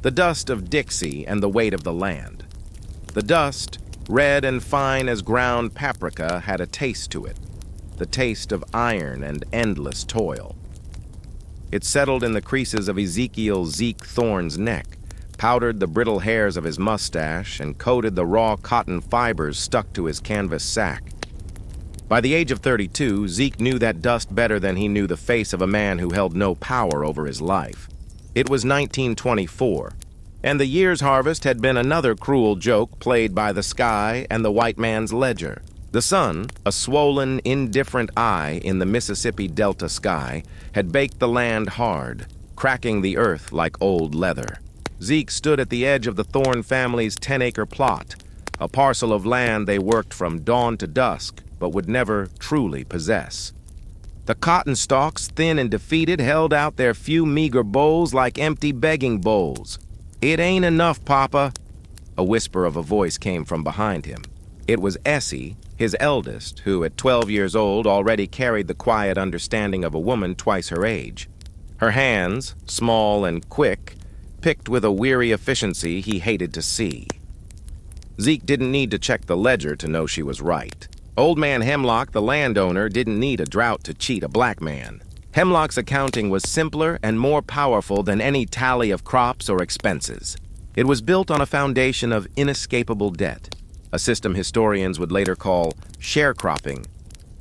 the dust of Dixie and the weight of the land. The dust, red and fine as ground paprika, had a taste to it, the taste of iron and endless toil. It settled in the creases of Ezekiel Zeke Thorne's neck, powdered the brittle hairs of his mustache, and coated the raw cotton fibers stuck to his canvas sack. By the age of 32, Zeke knew that dust better than he knew the face of a man who held no power over his life. It was 1924, and the year's harvest had been another cruel joke played by the sky and the white man's ledger. The sun, a swollen, indifferent eye in the Mississippi Delta sky, had baked the land hard, cracking the earth like old leather. Zeke stood at the edge of the Thorne family's 10-acre plot, a parcel of land they worked from dawn to dusk, but would never truly possess. The cotton stalks, thin and defeated, held out their few meager bowls like empty begging bowls. "It ain't enough, Papa," a whisper of a voice came from behind him. It was Essie, his eldest, who at 12 years old already carried the quiet understanding of a woman twice her age. Her hands, small and quick, picked with a weary efficiency he hated to see. Zeke didn't need to check the ledger to know she was right. Old Man Hemlock, the landowner, didn't need a drought to cheat a black man. Hemlock's accounting was simpler and more powerful than any tally of crops or expenses. It was built on a foundation of inescapable debt, a system historians would later call sharecropping,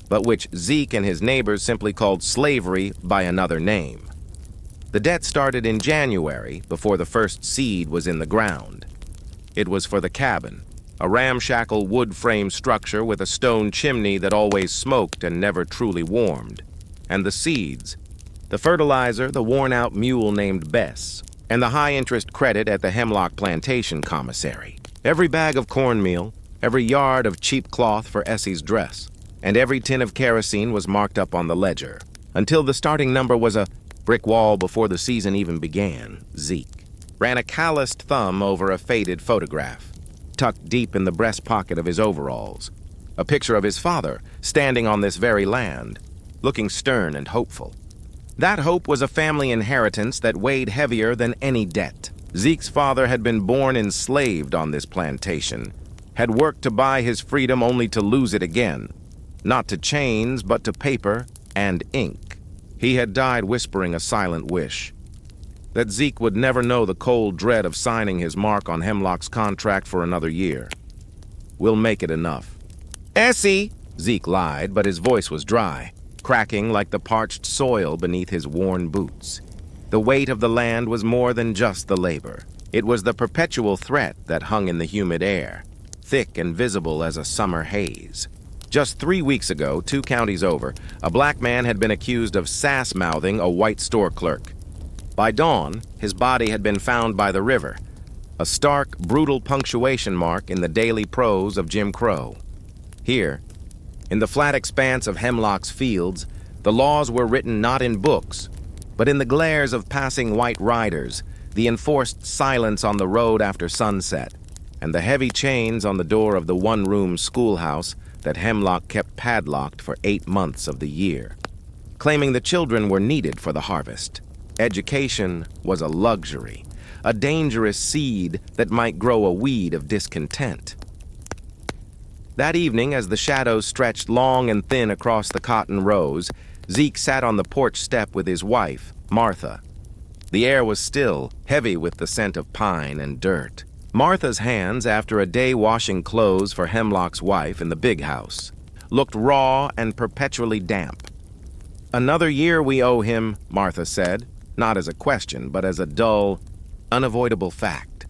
but which Zeke and his neighbors simply called slavery by another name. The debt started in January, before the first seed was in the ground. It was for the cabin, a ramshackle wood frame structure with a stone chimney that always smoked and never truly warmed. And the seeds, the fertilizer, the worn-out mule named Bess, and the high-interest credit at the Hemlock Plantation Commissary. Every bag of cornmeal, every yard of cheap cloth for Essie's dress, and every tin of kerosene was marked up on the ledger, until the starting number was a brick wall before the season even began. Zeke ran a calloused thumb over a faded photograph, tucked deep in the breast pocket of his overalls, a picture of his father standing on this very land, looking stern and hopeful. That hope was a family inheritance that weighed heavier than any debt. Zeke's father had been born enslaved on this plantation, had worked to buy his freedom only to lose it again, not to chains, but to paper and ink. He had died whispering a silent wish, that Zeke would never know the cold dread of signing his mark on Hemlock's contract for another year. "We'll make it enough." "Essie," Zeke lied, but his voice was dry, cracking like the parched soil beneath his worn boots. The weight of the land was more than just the labor. It was the perpetual threat that hung in the humid air, thick and visible as a summer haze. Just 3 weeks ago, 2 counties over, a black man had been accused of sass-mouthing a white store clerk. By dawn, his body had been found by the river, a stark, brutal punctuation mark in the daily prose of Jim Crow. Here, in the flat expanse of Hemlock's fields, the laws were written not in books, but in the glares of passing white riders, the enforced silence on the road after sunset, and the heavy chains on the door of the one-room schoolhouse that Hemlock kept padlocked for 8 months of the year, claiming the children were needed for the harvest. Education was a luxury, a dangerous seed that might grow a weed of discontent. That evening, as the shadows stretched long and thin across the cotton rows, Zeke sat on the porch step with his wife, Martha. The air was still, heavy with the scent of pine and dirt. Martha's hands, after a day washing clothes for Hemlock's wife in the big house, looked raw and perpetually damp. "Another year we owe him," Martha said, not as a question, but as a dull, unavoidable fact.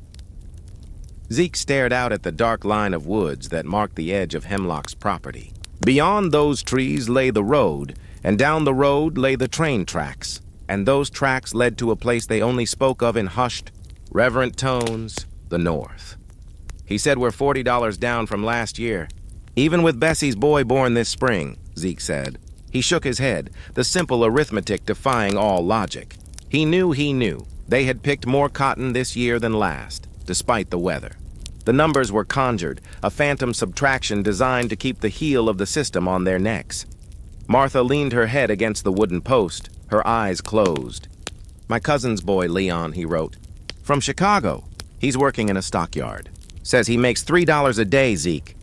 Zeke stared out at the dark line of woods that marked the edge of Hemlock's property. Beyond those trees lay the road, and down the road lay the train tracks, and those tracks led to a place they only spoke of in hushed, reverent tones, the North. "He said we're $40 down from last year, even with Bessie's boy born this spring," Zeke said. He shook his head, the simple arithmetic defying all logic. He knew they had picked more cotton this year than last, despite the weather. The numbers were conjured, a phantom subtraction designed to keep the heel of the system on their necks. Martha leaned her head against the wooden post, her eyes closed. "My cousin's boy, Leon," he wrote. From Chicago. He's working in a stockyard. Says he makes $3 a day, Zeke.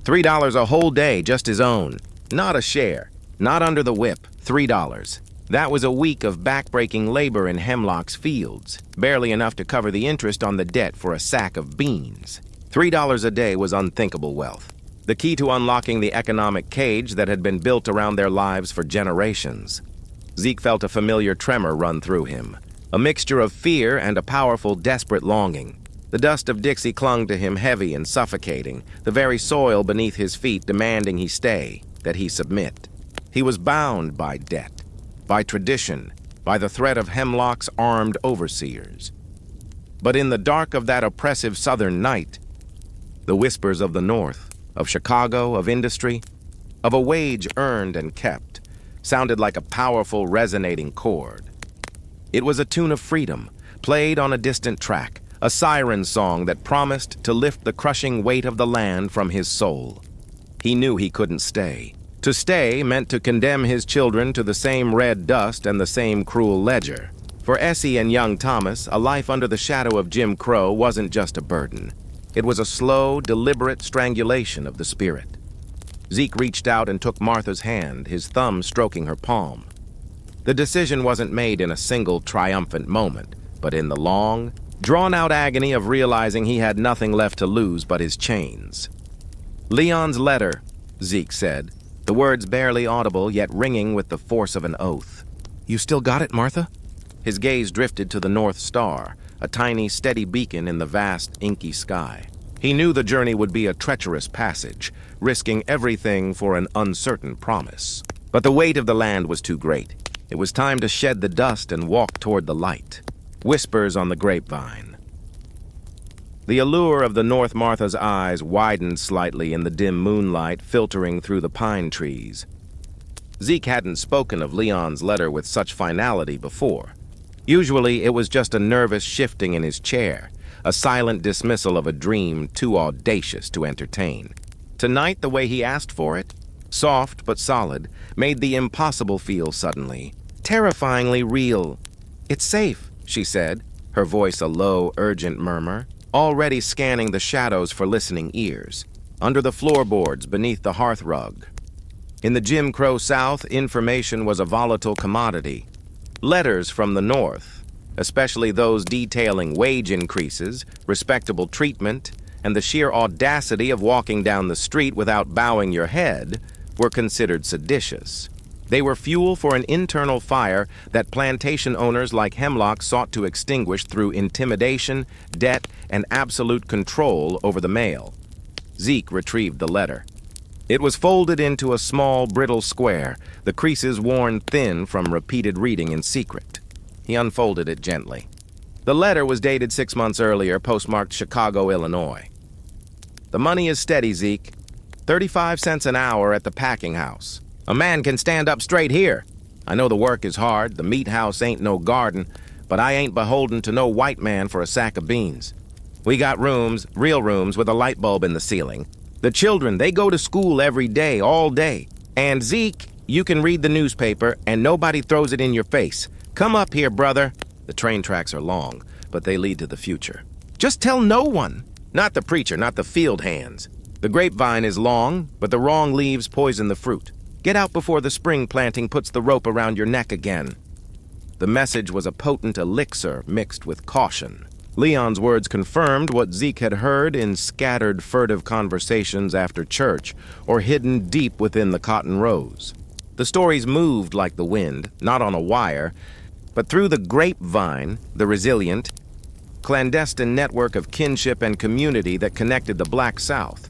$3 a whole day, just his own. Not a share. Not under the whip. $3. That was a week of backbreaking labor in Hemlock's fields. Barely enough to cover the interest on the debt for a sack of beans. $3 a day was unthinkable wealth. The key to unlocking the economic cage that had been built around their lives for generations. Zeke felt a familiar tremor run through him. A mixture of fear and a powerful, desperate longing. The dust of Dixie clung to him heavy and suffocating, the very soil beneath his feet demanding he stay, that he submit. He was bound by debt, by tradition, by the threat of Hemlock's armed overseers. But in the dark of that oppressive southern night, the whispers of the North, of Chicago, of industry, of a wage earned and kept, sounded like a powerful, resonating chord. It was a tune of freedom, played on a distant track, a siren song that promised to lift the crushing weight of the land from his soul. He knew he couldn't stay. To stay meant to condemn his children to the same red dust and the same cruel ledger. For Essie and young Thomas, a life under the shadow of Jim Crow wasn't just a burden. It was a slow, deliberate strangulation of the spirit. Zeke reached out and took Martha's hand, his thumb stroking her palm. The decision wasn't made in a single triumphant moment, but in the long, drawn-out agony of realizing he had nothing left to lose but his chains. "Leon's letter," Zeke said, the words barely audible yet ringing with the force of an oath. "You still got it, Martha?" His gaze drifted to the North Star, a tiny, steady beacon in the vast, inky sky. He knew the journey would be a treacherous passage, risking everything for an uncertain promise. But the weight of the land was too great. It was time to shed the dust and walk toward the light. Whispers on the grapevine. The allure of the North Martha's eyes widened slightly in the dim moonlight filtering through the pine trees. Zeke hadn't spoken of Leon's letter with such finality before. Usually, it was just a nervous shifting in his chair, a silent dismissal of a dream too audacious to entertain. Tonight, the way he asked for it, soft but solid, made the impossible feel suddenly, terrifyingly real. "It's safe," she said, her voice a low, urgent murmur, already scanning the shadows for listening ears, under the floorboards beneath the hearth rug. In the Jim Crow South, information was a volatile commodity. Letters from the North, especially those detailing wage increases, respectable treatment, and the sheer audacity of walking down the street without bowing your head, were considered seditious. They were fuel for an internal fire that plantation owners like Hemlock sought to extinguish through intimidation, debt, and absolute control over the mail. Zeke retrieved the letter. It was folded into a small, brittle square, the creases worn thin from repeated reading in secret. He unfolded it gently. The letter was dated 6 months earlier, postmarked Chicago, Illinois. "The money is steady, Zeke. 35 cents an hour at the packing house. A man can stand up straight here. I know the work is hard, the meat house ain't no garden, but I ain't beholden to no white man for a sack of beans. We got rooms, real rooms, with a light bulb in the ceiling. The children, they go to school every day, all day. And Zeke, you can read the newspaper and nobody throws it in your face. Come up here, brother." The train tracks are long, but they lead to the future. "Just tell no one. Not the preacher, not the field hands. The grapevine is long, but the wrong leaves poison the fruit. Get out before the spring planting puts the rope around your neck again." The message was a potent elixir mixed with caution. Leon's words confirmed what Zeke had heard in scattered, furtive conversations after church or hidden deep within the cotton rows. The stories moved like the wind, not on a wire, but through the grapevine, the resilient, clandestine network of kinship and community that connected the Black South.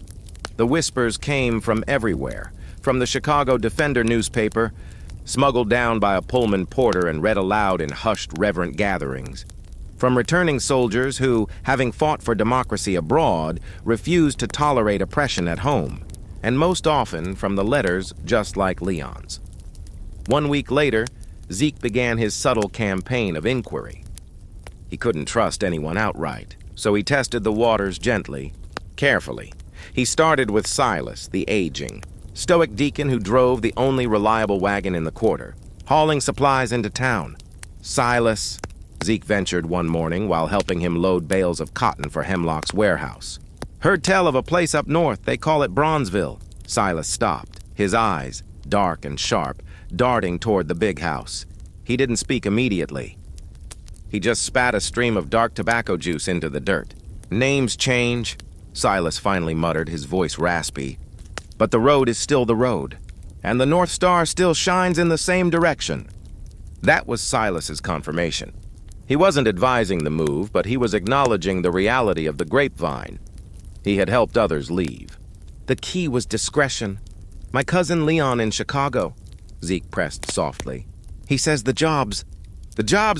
The whispers came from everywhere, from the Chicago Defender newspaper, smuggled down by a Pullman porter and read aloud in hushed, reverent gatherings, from returning soldiers who, having fought for democracy abroad, refused to tolerate oppression at home, and most often from the letters just like Leon's. 1 week later, Zeke began his subtle campaign of inquiry. He couldn't trust anyone outright, so he tested the waters gently, carefully. He started with Silas, the aging, stoic deacon who drove the only reliable wagon in the quarter, hauling supplies into town. Silas, Zeke ventured one morning while helping him load bales of cotton for Hemlock's warehouse. "Heard tell of a place up north, they call it Bronzeville." Silas stopped, his eyes, dark and sharp, darting toward the big house. He didn't speak immediately. He just spat a stream of dark tobacco juice into the dirt. "Names change," Silas finally muttered, his voice raspy. "But the road is still the road, and the North Star still shines in the same direction." That was Silas's confirmation. He wasn't advising the move, but he was acknowledging the reality of the grapevine. He had helped others leave. "The key was discretion. My cousin Leon in Chicago," Zeke pressed softly. "He says the jobs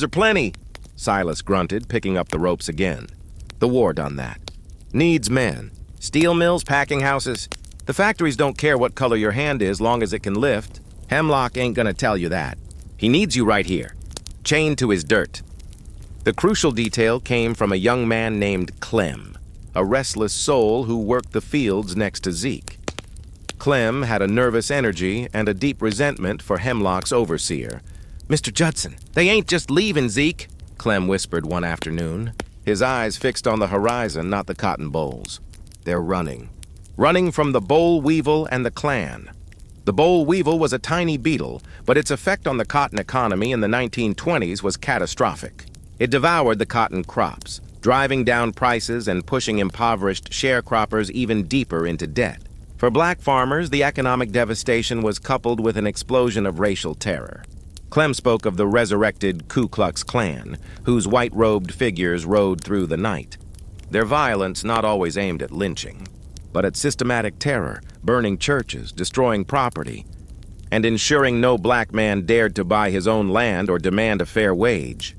are plenty," Silas grunted, picking up the ropes again. "The war done that. Needs men. Steel mills, packing houses. The factories don't care what color your hand is long as it can lift. Hemlock ain't gonna tell you that. He needs you right here, chained to his dirt." The crucial detail came from a young man named Clem, a restless soul who worked the fields next to Zeke. Clem had a nervous energy and a deep resentment for Hemlock's overseer. "Mr. Judson, they ain't just leaving, Zeke," Clem whispered one afternoon, his eyes fixed on the horizon, not the cotton bolls. "They're running. Running from the boll weevil and the Klan." The boll weevil was a tiny beetle, but its effect on the cotton economy in the 1920s was catastrophic. It devoured the cotton crops, driving down prices and pushing impoverished sharecroppers even deeper into debt. For black farmers, the economic devastation was coupled with an explosion of racial terror. Clem spoke of the resurrected Ku Klux Klan, whose white-robed figures rode through the night. Their violence not always aimed at lynching, but at systematic terror, burning churches, destroying property, and ensuring no black man dared to buy his own land or demand a fair wage.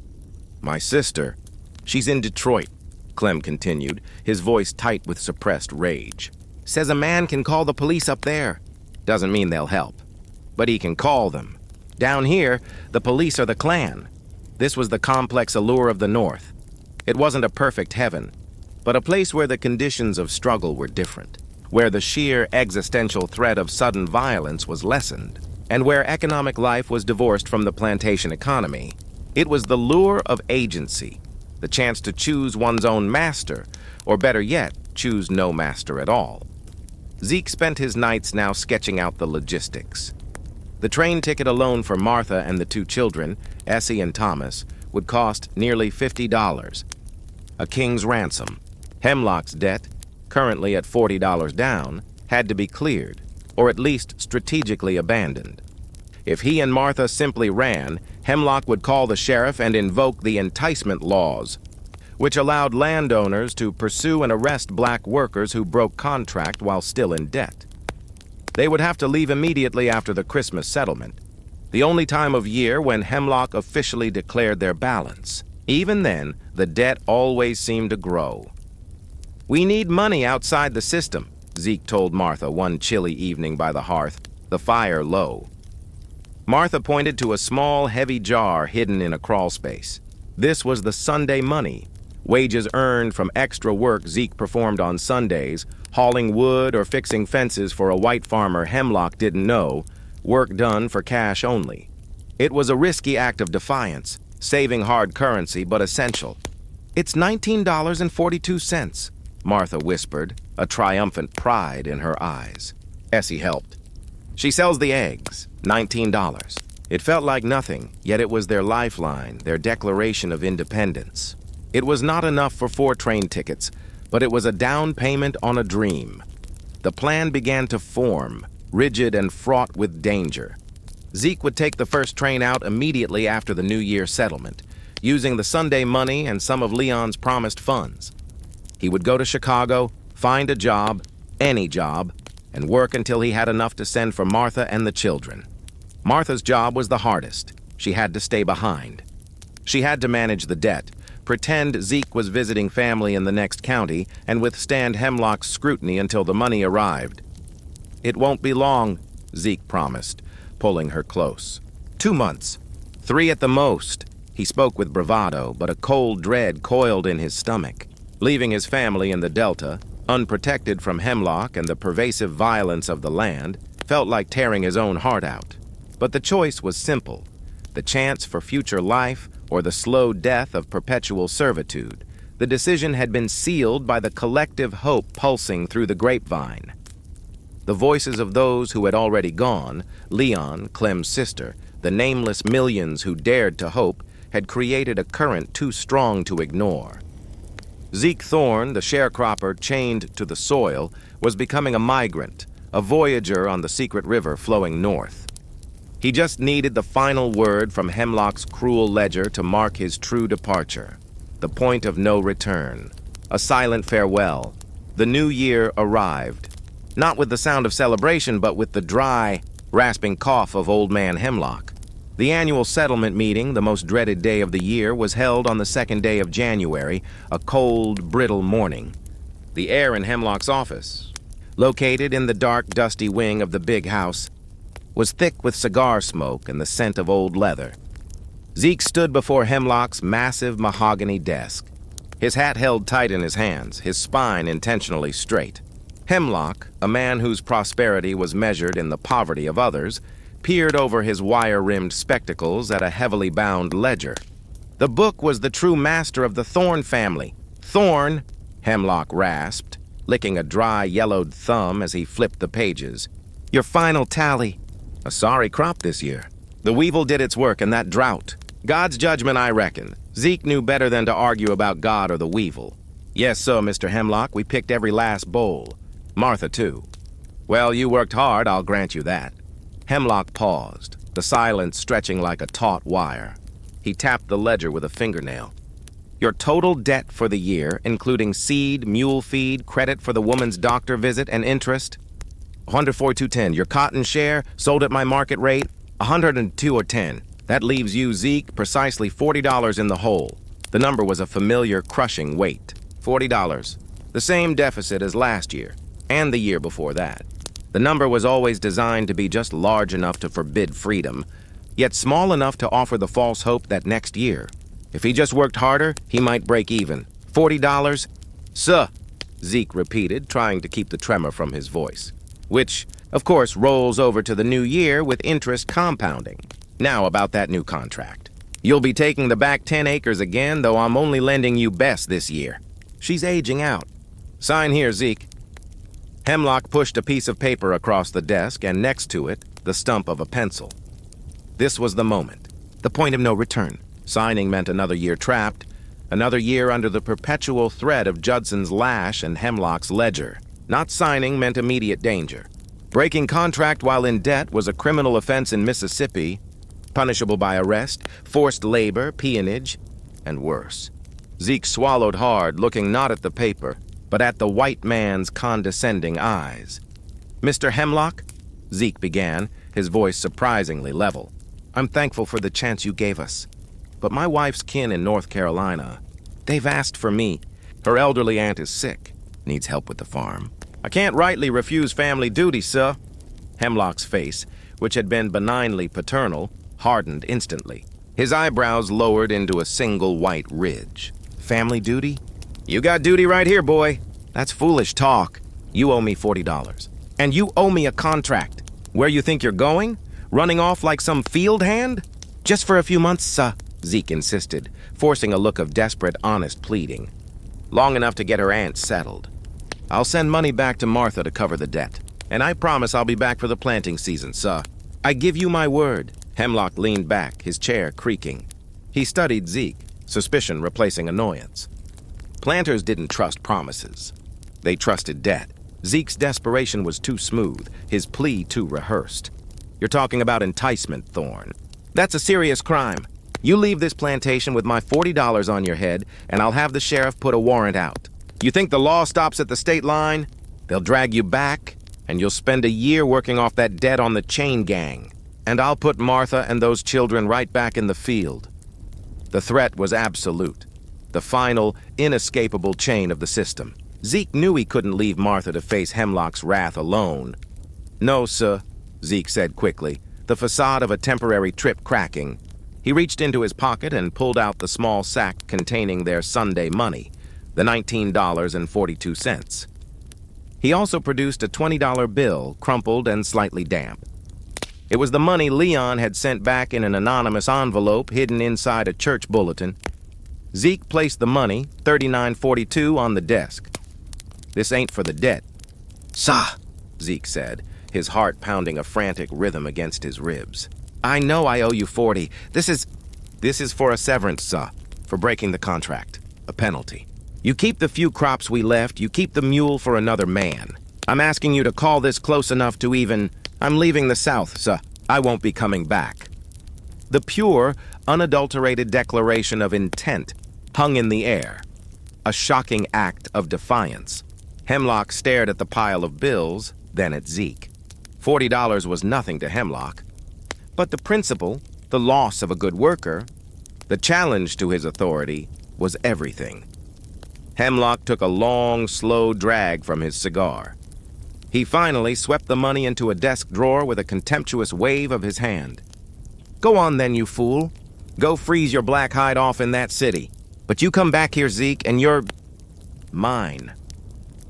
"My sister, she's in Detroit," Clem continued, his voice tight with suppressed rage. "Says a man can call the police up there. Doesn't mean they'll help, but he can call them. Down here, the police are the Klan." This was the complex allure of the North. It wasn't a perfect heaven, but a place where the conditions of struggle were different, where the sheer existential threat of sudden violence was lessened, and where economic life was divorced from the plantation economy. It was the lure of agency, the chance to choose one's own master, or better yet, choose no master at all. Zeke spent his nights now sketching out the logistics. The train ticket alone for Martha and the two children, Essie and Thomas, would cost nearly $50. A king's ransom. Hemlock's debt, currently at $40 down, had to be cleared, or at least strategically abandoned. If he and Martha simply ran, Hemlock would call the sheriff and invoke the enticement laws, which allowed landowners to pursue and arrest black workers who broke contract while still in debt. They would have to leave immediately after the Christmas settlement, the only time of year when Hemlock officially declared their balance. Even then, the debt always seemed to grow. "We need money outside the system," Zeke told Martha one chilly evening by the hearth, the fire low. Martha pointed to a small, heavy jar hidden in a crawl space. This was the Sunday money, wages earned from extra work Zeke performed on Sundays, hauling wood or fixing fences for a white farmer Hemlock didn't know, work done for cash only. It was a risky act of defiance, saving hard currency but essential. "It's $19.42, Martha whispered, a triumphant pride in her eyes. Essie helped. "She sells the eggs, $19. It felt like nothing, yet it was their lifeline, their declaration of independence. It was not enough for 4 train tickets, but it was a down payment on a dream. The plan began to form, rigid and fraught with danger. Zeke would take the first train out immediately after the New Year settlement, using the Sunday money and some of Leon's promised funds. He would go to Chicago, find a job, any job, and work until he had enough to send for Martha and the children. Martha's job was the hardest. She had to stay behind. She had to manage the debt, pretend Zeke was visiting family in the next county, and withstand Hemlock's scrutiny until the money arrived. "It won't be long," Zeke promised, pulling her close. 2 months. 3 at the most. He spoke with bravado, but a cold dread coiled in his stomach. Leaving his family in the Delta, unprotected from Hemlock and the pervasive violence of the land, felt like tearing his own heart out. But the choice was simple. the chance for future life or the slow death of perpetual servitude. The decision had been sealed by the collective hope pulsing through the grapevine. The voices of those who had already gone, Leon, Clem's sister, the nameless millions who dared to hope, had created a current too strong to ignore. Zeke Thorne, the sharecropper chained to the soil, was becoming a migrant, a voyager on the secret river flowing north. He just needed the final word from Hemlock's cruel ledger to mark his true departure. The point of no return. A silent farewell. The new year arrived. Not with the sound of celebration, but with the dry, rasping cough of Old Man Hemlock. The annual settlement meeting, the most dreaded day of the year, was held on the 2nd day of January, a cold, brittle morning. The air in Hemlock's office, located in the dark, dusty wing of the big house, was thick with cigar smoke and the scent of old leather. Zeke stood before Hemlock's massive mahogany desk, his hat held tight in his hands, his spine intentionally straight. Hemlock, a man whose prosperity was measured in the poverty of others, peered over his wire-rimmed spectacles at a heavily bound ledger. The book was the true master of the Thorne family. Thorne, Hemlock rasped, licking a dry, yellowed thumb as he flipped the pages. Your final tally. A sorry crop this year. The weevil did its work in that drought. God's judgment, I reckon. Zeke knew better than to argue about God or the weevil. Yes, sir, Mr. Hemlock, we picked every last bowl. Martha, too. Well, you worked hard, I'll grant you that. Hemlock paused, the silence stretching like a taut wire. He tapped the ledger with a fingernail. Your total debt for the year, including seed, mule feed, credit for the woman's doctor visit, and interest, $142.10. Your cotton share, sold at my market rate, $102.10. That leaves you, Zeke, precisely $40 in the hole. The number was a familiar, crushing weight. $40. The same deficit as last year, and the year before that. The number was always designed to be just large enough to forbid freedom, yet small enough to offer the false hope that next year, if he just worked harder, he might break even. $40? Sir, Zeke repeated, trying to keep the tremor from his voice. Which, of course, rolls over to the new year with interest compounding. Now about that new contract. You'll be taking the back 10 acres again, though I'm only lending you Bess this year. She's aging out. Sign here, Zeke. Hemlock pushed a piece of paper across the desk, and next to it, the stump of a pencil. This was the moment, the point of no return. Signing meant another year trapped, another year under the perpetual threat of Judson's lash and Hemlock's ledger. Not signing meant immediate danger. Breaking contract while in debt was a criminal offense in Mississippi, punishable by arrest, forced labor, peonage, and worse. Zeke swallowed hard, looking not at the paper, but at the white man's condescending eyes. Mr. Hemlock, Zeke began, his voice surprisingly level. I'm thankful for the chance you gave us. But my wife's kin in North Carolina, they've asked for me. Her elderly aunt is sick, needs help with the farm. I can't rightly refuse family duty, sir. Hemlock's face, which had been benignly paternal, hardened instantly. His eyebrows lowered into a single white ridge. Family duty? You got duty right here, boy. That's foolish talk. You owe me $40. And you owe me a contract. Where you think you're going? Running off like some field hand? Just for a few months, Zeke insisted, forcing a look of desperate, honest pleading. Long enough to get her aunt settled. I'll send money back to Martha to cover the debt. And I promise I'll be back for the planting season, I give you my word. Hemlock leaned back, his chair creaking. He studied Zeke, suspicion replacing annoyance. Planters didn't trust promises. They trusted debt. Zeke's desperation was too smooth, his plea too rehearsed. You're talking about enticement, Thorne. That's a serious crime. You leave this plantation with my $40 on your head, and I'll have the sheriff put a warrant out. You think the law stops at the state line? They'll drag you back, and you'll spend a year working off that debt on the chain gang. And I'll put Martha and those children right back in the field. The threat was absolute. The final, inescapable chain of the system. Zeke knew he couldn't leave Martha to face Hemlock's wrath alone. No, sir, Zeke said quickly, the facade of a temporary trip cracking. He reached into his pocket and pulled out the small sack containing their Sunday money, the $19.42. He also produced a $20 bill, crumpled and slightly damp. It was the money Leon had sent back in an anonymous envelope hidden inside a church bulletin. Zeke placed the money, $39.42, on the desk. "This ain't for the debt." "Sah," Zeke said, his heart pounding a frantic rhythm against his ribs. "I know I owe you 40. This is for a severance, sah, for breaking the contract. A penalty. You keep the few crops we left, you keep the mule for another man. I'm asking you to call this close enough to even... I'm leaving the South, sah. I won't be coming back." The pure, unadulterated declaration of intent hung in the air. A shocking act of defiance. Hemlock stared at the pile of bills, then at Zeke. $40 was nothing to Hemlock. But the principle, the loss of a good worker, the challenge to his authority, was everything. Hemlock took a long, slow drag from his cigar. He finally swept the money into a desk drawer with a contemptuous wave of his hand. "Go on then, you fool. Go freeze your black hide off in that city. But you come back here, Zeke, and you're... mine.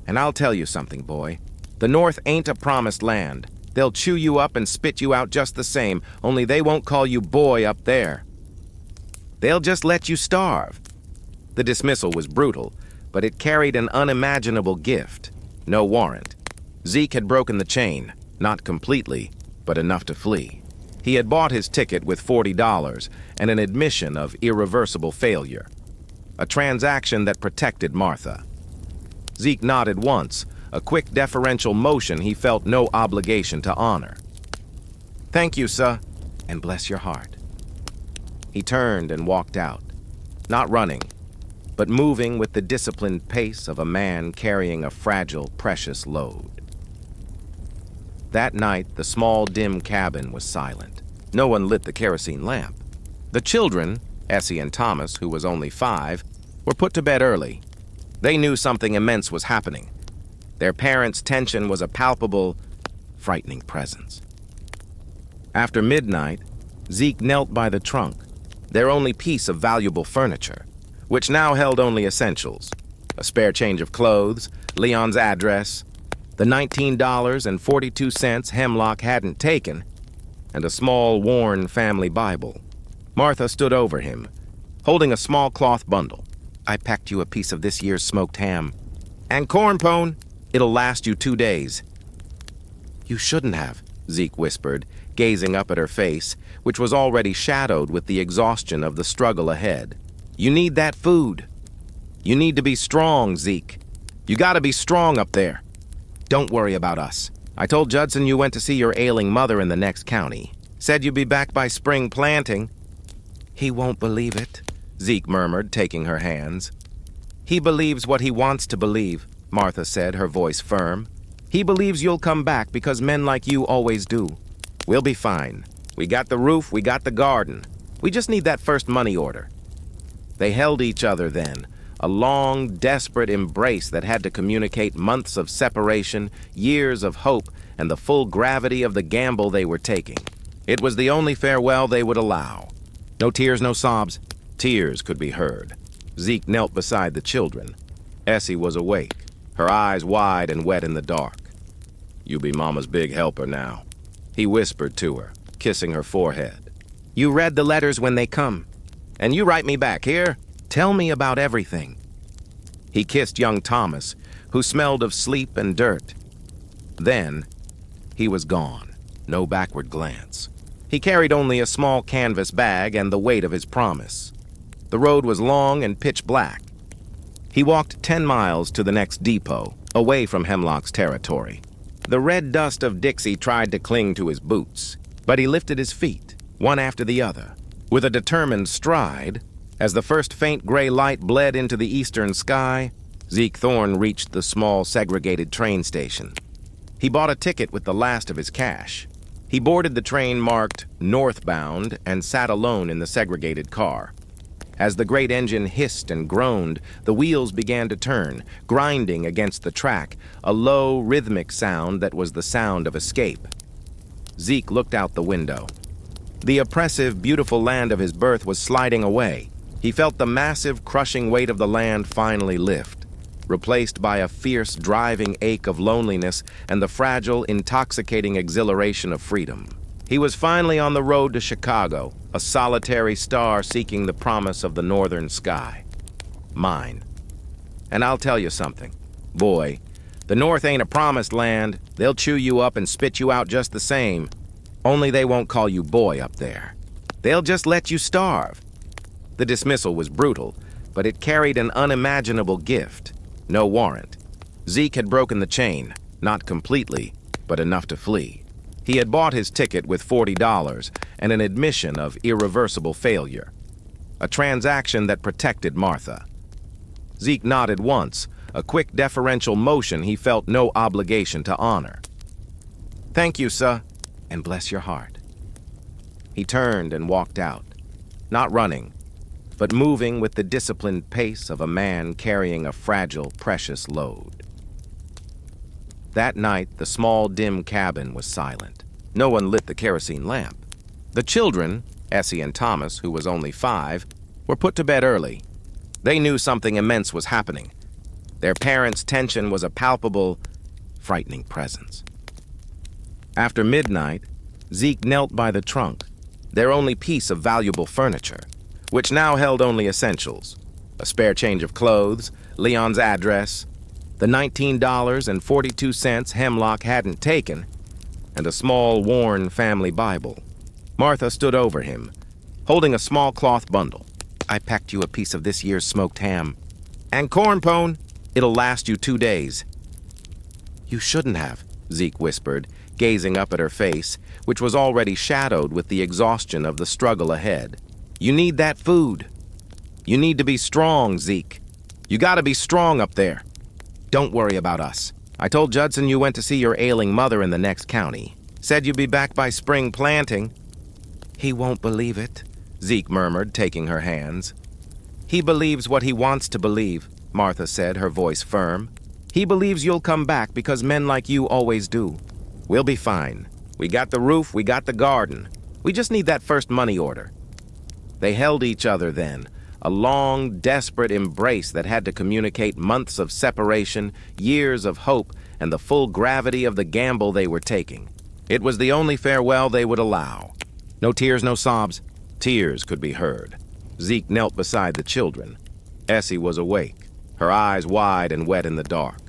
And I'll tell you something, boy. The North ain't a promised land. They'll chew you up and spit you out just the same, only they won't call you boy up there. They'll just let you starve." The dismissal was brutal, but it carried an unimaginable gift. No warrant. Zeke had broken the chain, not completely, but enough to flee. He had bought his ticket with $40 and an admission of irreversible failure. A transaction that protected Martha. Zeke nodded once, a quick deferential motion he felt no obligation to honor. "Thank you, sir, and bless your heart." He turned and walked out, not running, but moving with the disciplined pace of a man carrying a fragile, precious load. That night, the small, dim cabin was silent. No one lit the kerosene lamp. The children, Essie and Thomas, who was only 5, were put to bed early. They knew something immense was happening. Their parents' tension was a palpable, frightening presence. After midnight, Zeke knelt by the trunk, their only piece of valuable furniture, which now held only essentials: a spare change of clothes, Leon's address, the $19.42 Hemlock hadn't taken, and a small, worn family Bible. Martha stood over him, holding a small cloth bundle. "I packed you a piece of this year's smoked ham. And corn pone. It'll last you 2 days." "You shouldn't have," Zeke whispered, gazing up at her face, which was already shadowed with the exhaustion of the struggle ahead. "You need that food. You need to be strong, Zeke. You gotta be strong up there. Don't worry about us. I told Judson you went to see your ailing mother in the next county. Said you'd be back by spring planting." "He won't believe it," Zeke murmured, taking her hands. "He believes what he wants to believe," Martha said, her voice firm. "He believes you'll come back because men like you always do. We'll be fine. We got the roof, we got the garden. We just need that first money order." They held each other then, a long, desperate embrace that had to communicate months of separation, years of hope, and the full gravity of the gamble they were taking. It was the only farewell they would allow. No tears, no sobs. Tears could be heard. Zeke knelt beside the children. Essie was awake, her eyes wide and wet in the dark. "You be Mama's big helper now," he whispered to her, kissing her forehead. "You read the letters when they come. And you write me back, here? Tell me about everything." He kissed young Thomas, who smelled of sleep and dirt. Then, he was gone, no backward glance. He carried only a small canvas bag and the weight of his promise. The road was long and pitch black. He walked 10 miles to the next depot, away from Hemlock's territory. The red dust of Dixie tried to cling to his boots, but he lifted his feet, one after the other, with a determined stride. As the first faint gray light bled into the eastern sky, Zeke Thorne reached the small segregated train station. He bought a ticket with the last of his cash. He boarded the train marked northbound and sat alone in the segregated car. As the great engine hissed and groaned, the wheels began to turn, grinding against the track, a low, rhythmic sound that was the sound of escape. Zeke looked out the window. The oppressive, beautiful land of his birth was sliding away. He felt the massive, crushing weight of the land finally lift, replaced by a fierce, driving ache of loneliness and the fragile, intoxicating exhilaration of freedom. He was finally on the road to Chicago, a solitary star seeking the promise of the northern sky. Mine. And I'll tell you something. Boy, the North ain't a promised land. They'll chew you up and spit you out just the same. Only they won't call you boy up there. They'll just let you starve. The dismissal was brutal, but it carried an unimaginable gift. No warrant. Zeke had broken the chain, not completely, but enough to flee. He had bought his ticket with $40 and an admission of irreversible failure. A transaction that protected Martha. Zeke nodded once, a quick deferential motion he felt no obligation to honor. "Thank you, sir, and bless your heart." He turned and walked out, not running, but moving with the disciplined pace of a man carrying a fragile, precious load. That night, the small, dim cabin was silent. No one lit the kerosene lamp. The children, Essie and Thomas, who was only 5, were put to bed early. They knew something immense was happening. Their parents' tension was a palpable, frightening presence. After midnight, Zeke knelt by the trunk, their only piece of valuable furniture, which now held only essentials: a spare change of clothes, Leon's address, the $19.42 Hemlock hadn't taken, and a small, worn family Bible. Martha stood over him, holding a small cloth bundle. "I packed you a piece of this year's smoked ham. And corn pone. It'll last you 2 days." "You shouldn't have," Zeke whispered, gazing up at her face, which was already shadowed with the exhaustion of the struggle ahead. "You need that food. You need to be strong, Zeke. You gotta be strong up there. Don't worry about us. I told Judson you went to see your ailing mother in the next county. Said you'd be back by spring planting." "He won't believe it," Zeke murmured, taking her hands. "He believes what he wants to believe," Martha said, her voice firm. "He believes you'll come back because men like you always do. We'll be fine. We got the roof, we got the garden. We just need that first money order." They held each other then, a long, desperate embrace that had to communicate months of separation, years of hope, and the full gravity of the gamble they were taking. It was the only farewell they would allow. No tears, no sobs. Tears could be heard. Zeke knelt beside the children. Essie was awake, her eyes wide and wet in the dark.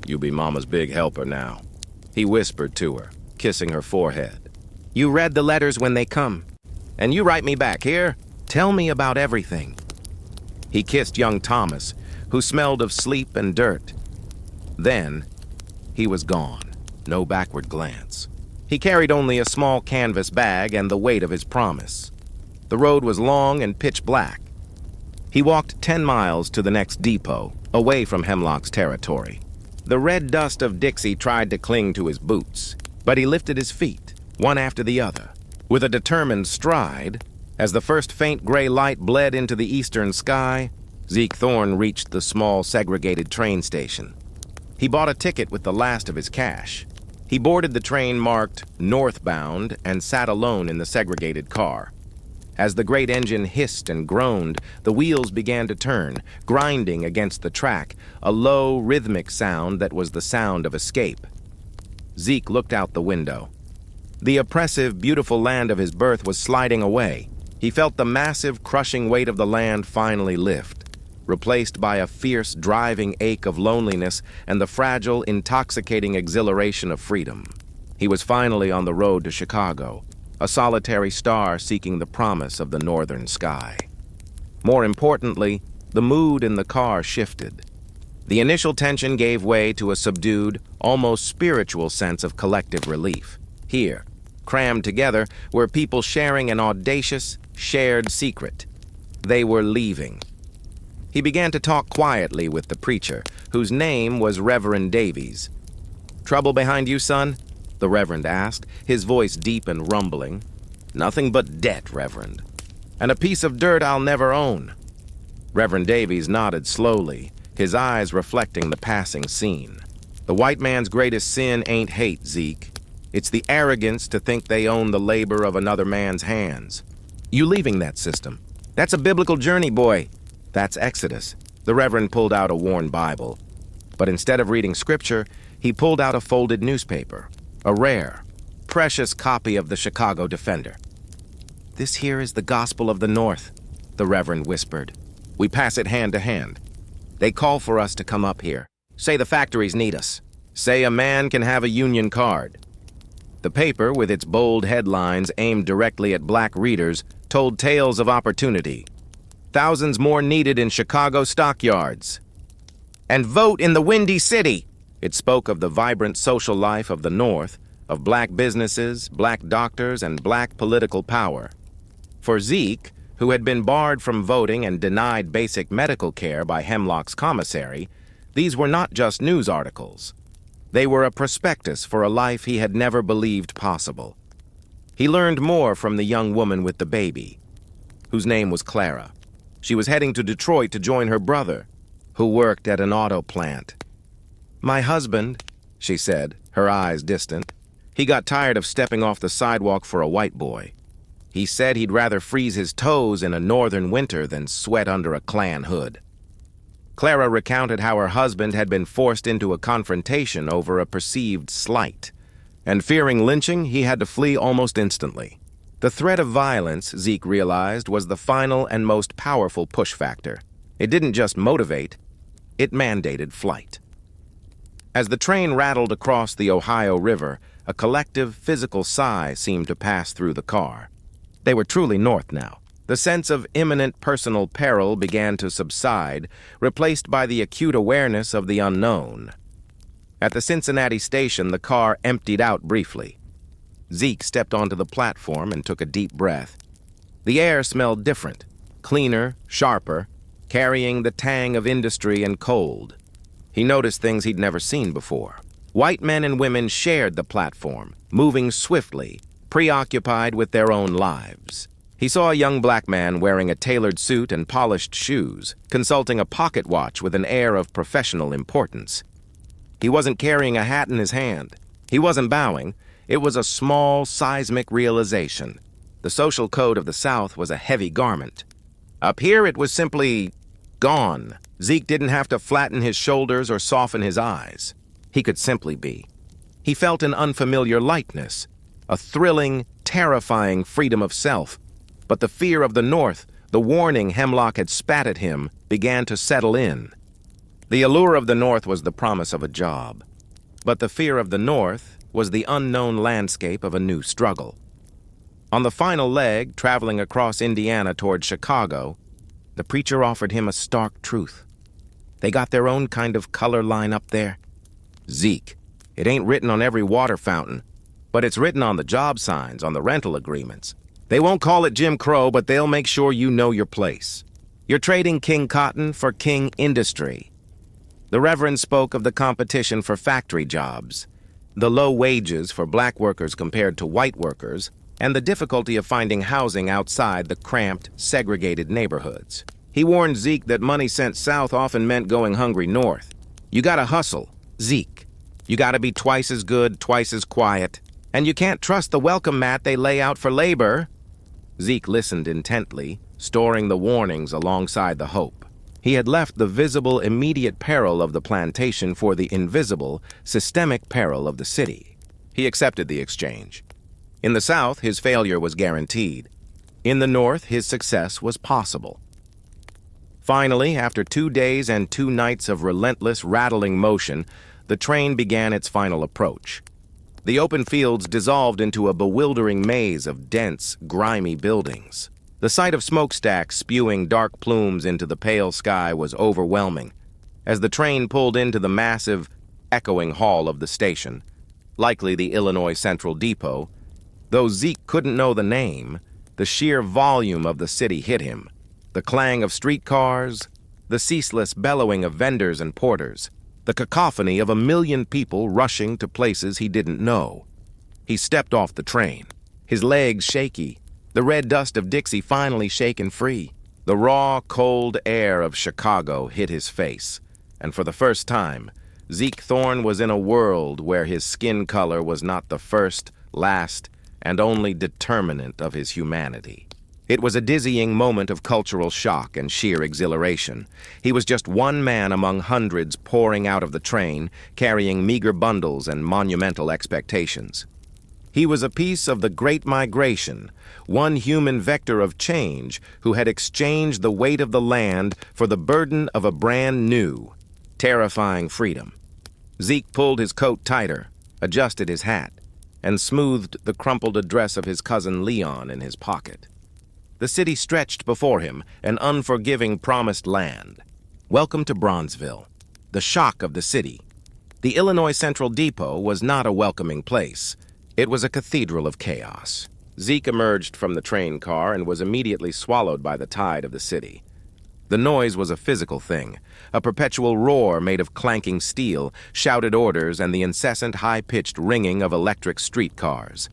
"You be Mama's big helper now," he whispered to her, kissing her forehead. "You read the letters when they come. And you write me back, here? Tell me about everything." He kissed young Thomas, who smelled of sleep and dirt. Then, he was gone, no backward glance. He carried only a small canvas bag and the weight of his promise. The road was long and pitch black. He walked 10 miles to the next depot, away from Hemlock's territory. The red dust of Dixie tried to cling to his boots, but he lifted his feet, one after the other, with a determined stride. As the first faint gray light bled into the eastern sky, Zeke Thorne reached the small segregated train station. He bought a ticket with the last of his cash. He boarded the train marked northbound and sat alone in the segregated car. As the great engine hissed and groaned, the wheels began to turn, grinding against the track, a low, rhythmic sound that was the sound of escape. Zeke looked out the window. The oppressive, beautiful land of his birth was sliding away. He felt the massive, crushing weight of the land finally lift, replaced by a fierce, driving ache of loneliness and the fragile, intoxicating exhilaration of freedom. He was finally on the road to Chicago, a solitary star seeking the promise of the northern sky. More importantly, the mood in the car shifted. The initial tension gave way to a subdued, almost spiritual sense of collective relief. Here, crammed together, were people sharing an audacious, shared secret. They were leaving. He began to talk quietly with the preacher, whose name was Reverend Davies. "Trouble behind you, son?" the Reverend asked, his voice deep and rumbling. "Nothing but debt, Reverend. And a piece of dirt I'll never own." Reverend Davies nodded slowly, his eyes reflecting the passing scene. "The white man's greatest sin ain't hate, Zeke. It's the arrogance to think they own the labor of another man's hands. You leaving that system. That's a biblical journey, boy. That's Exodus." The Reverend pulled out a worn Bible. But instead of reading scripture, he pulled out a folded newspaper, a rare, precious copy of the Chicago Defender. "This here is the gospel of the North," the Reverend whispered. "We pass it hand to hand. They call for us to come up here. Say the factories need us. Say a man can have a union card." The paper, with its bold headlines aimed directly at black readers, told tales of opportunity. Thousands more needed in Chicago stockyards. "And vote in the Windy City." It spoke of the vibrant social life of the North, of black businesses, black doctors, and black political power. For Zeke, who had been barred from voting and denied basic medical care by Hemlock's commissary, these were not just news articles. They were a prospectus for a life he had never believed possible. He learned more from the young woman with the baby, whose name was Clara. She was heading to Detroit to join her brother, who worked at an auto plant. "My husband," she said, her eyes distant. "He got tired of stepping off the sidewalk for a white boy. He said he'd rather freeze his toes in a northern winter than sweat under a Klan hood." Clara recounted how her husband had been forced into a confrontation over a perceived slight, and fearing lynching, he had to flee almost instantly. The threat of violence, Zeke realized, was the final and most powerful push factor. It didn't just motivate, it mandated flight. As the train rattled across the Ohio River, a collective physical sigh seemed to pass through the car. They were truly north now. The sense of imminent personal peril began to subside, replaced by the acute awareness of the unknown. At the Cincinnati station, the car emptied out briefly. Zeke stepped onto the platform and took a deep breath. The air smelled different, cleaner, sharper, carrying the tang of industry and cold. He noticed things he'd never seen before. White men and women shared the platform, moving swiftly, preoccupied with their own lives. He saw a young black man wearing a tailored suit and polished shoes, consulting a pocket watch with an air of professional importance. He wasn't carrying a hat in his hand. He wasn't bowing. It was a small, seismic realization. The social code of the South was a heavy garment. Up here, it was simply gone. Zeke didn't have to flatten his shoulders or soften his eyes. He could simply be. He felt an unfamiliar lightness, a thrilling, terrifying freedom of self. But the fear of the North, the warning Hemlock had spat at him, began to settle in. The allure of the North was the promise of a job. But the fear of the North was the unknown landscape of a new struggle. On the final leg, traveling across Indiana toward Chicago, the preacher offered him a stark truth. They got their own kind of color line up there. Zeke, it ain't written on every water fountain, but it's written on the job signs, on the rental agreements. They won't call it Jim Crow, but they'll make sure you know your place. You're trading King Cotton for King Industry. The Reverend spoke of the competition for factory jobs, the low wages for black workers compared to white workers, and the difficulty of finding housing outside the cramped, segregated neighborhoods. He warned Zeke that money sent south often meant going hungry north. You gotta hustle, Zeke. You gotta be twice as good, twice as quiet. And you can't trust the welcome mat they lay out for labor. Zeke listened intently, storing the warnings alongside the hope. He had left the visible, immediate peril of the plantation for the invisible, systemic peril of the city. He accepted the exchange. In the South, his failure was guaranteed. In the North, his success was possible. Finally, after 2 days and 2 nights of relentless, rattling motion, the train began its final approach. The open fields dissolved into a bewildering maze of dense, grimy buildings. The sight of smokestacks spewing dark plumes into the pale sky was overwhelming. As the train pulled into the massive, echoing hall of the station, likely the Illinois Central Depot, though Zeke couldn't know the name, the sheer volume of the city hit him. The clang of streetcars, the ceaseless bellowing of vendors and porters, the cacophony of 1 million people rushing to places he didn't know. He stepped off the train, his legs shaky, the red dust of Dixie finally shaken free. The raw, cold air of Chicago hit his face, and for the first time, Zeke Thorne was in a world where his skin color was not the first, last, and only determinant of his humanity. It was a dizzying moment of cultural shock and sheer exhilaration. He was just one man among hundreds pouring out of the train, carrying meager bundles and monumental expectations. He was a piece of the Great Migration, one human vector of change who had exchanged the weight of the land for the burden of a brand new, terrifying freedom. Zeke pulled his coat tighter, adjusted his hat, and smoothed the crumpled address of his cousin Leon in his pocket. The city stretched before him, an unforgiving promised land. Welcome to Bronzeville, the shock of the city. The Illinois Central Depot was not a welcoming place. It was a cathedral of chaos. Zeke emerged from the train car and was immediately swallowed by the tide of the city. The noise was a physical thing, a perpetual roar made of clanking steel, shouted orders, and the incessant high-pitched ringing of electric streetcars.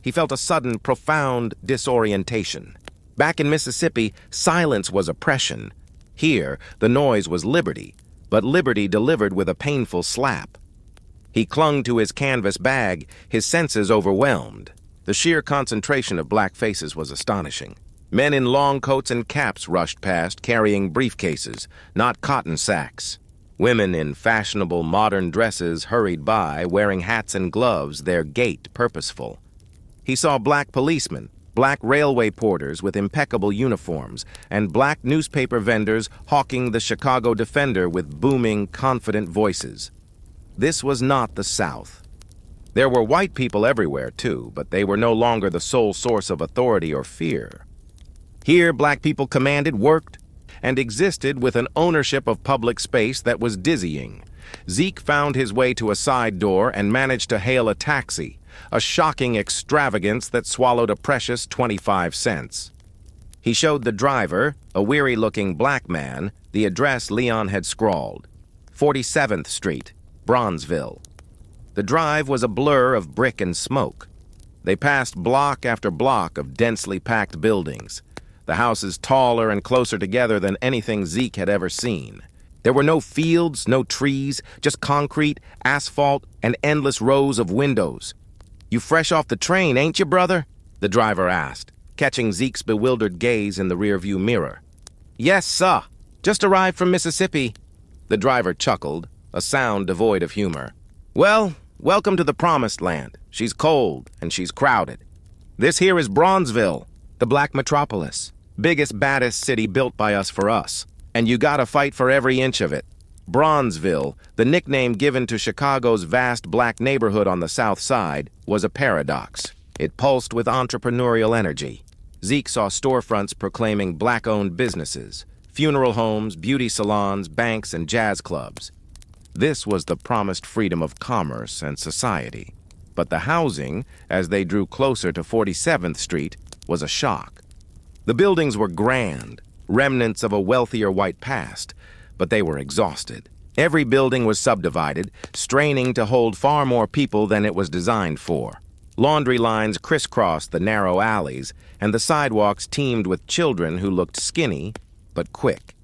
He felt a sudden, profound disorientation. Back in Mississippi, silence was oppression. Here, the noise was liberty, but liberty delivered with a painful slap. He clung to his canvas bag, his senses overwhelmed. The sheer concentration of black faces was astonishing. Men in long coats and caps rushed past, carrying briefcases, not cotton sacks. Women in fashionable modern dresses hurried by, wearing hats and gloves, their gait purposeful. He saw black policemen, black railway porters with impeccable uniforms, and black newspaper vendors hawking the Chicago Defender with booming, confident voices. This was not the South. There were white people everywhere, too, but they were no longer the sole source of authority or fear. Here, black people commanded, worked, and existed with an ownership of public space that was dizzying. Zeke found his way to a side door and managed to hail a taxi, a shocking extravagance that swallowed a precious 25 cents. He showed the driver, a weary-looking black man, the address Leon had scrawled, 47th Street, Bronzeville. The drive was a blur of brick and smoke. They passed block after block of densely packed buildings, the houses taller and closer together than anything Zeke had ever seen. There were no fields, no trees, just concrete, asphalt, and endless rows of windows. "You fresh off the train, ain't you, brother?" the driver asked, catching Zeke's bewildered gaze in the rearview mirror. "Yes, sir. Just arrived from Mississippi." The driver chuckled, a sound devoid of humor. "Well, welcome to the promised land. She's cold and she's crowded. This here is Bronzeville, the black metropolis. Biggest, baddest city built by us for us. And you gotta fight for every inch of it. Bronzeville, the nickname given to Chicago's vast black neighborhood on the south side, was a paradox. It pulsed with entrepreneurial energy. Zeke saw storefronts proclaiming black-owned businesses, funeral homes, beauty salons, banks, and jazz clubs. This was the promised freedom of commerce and society. But the housing, as they drew closer to 47th Street, was a shock. The buildings were grand, remnants of a wealthier white past, but they were exhausted. Every building was subdivided, straining to hold far more people than it was designed for. Laundry lines crisscrossed the narrow alleys, and the sidewalks teemed with children who looked skinny but quick.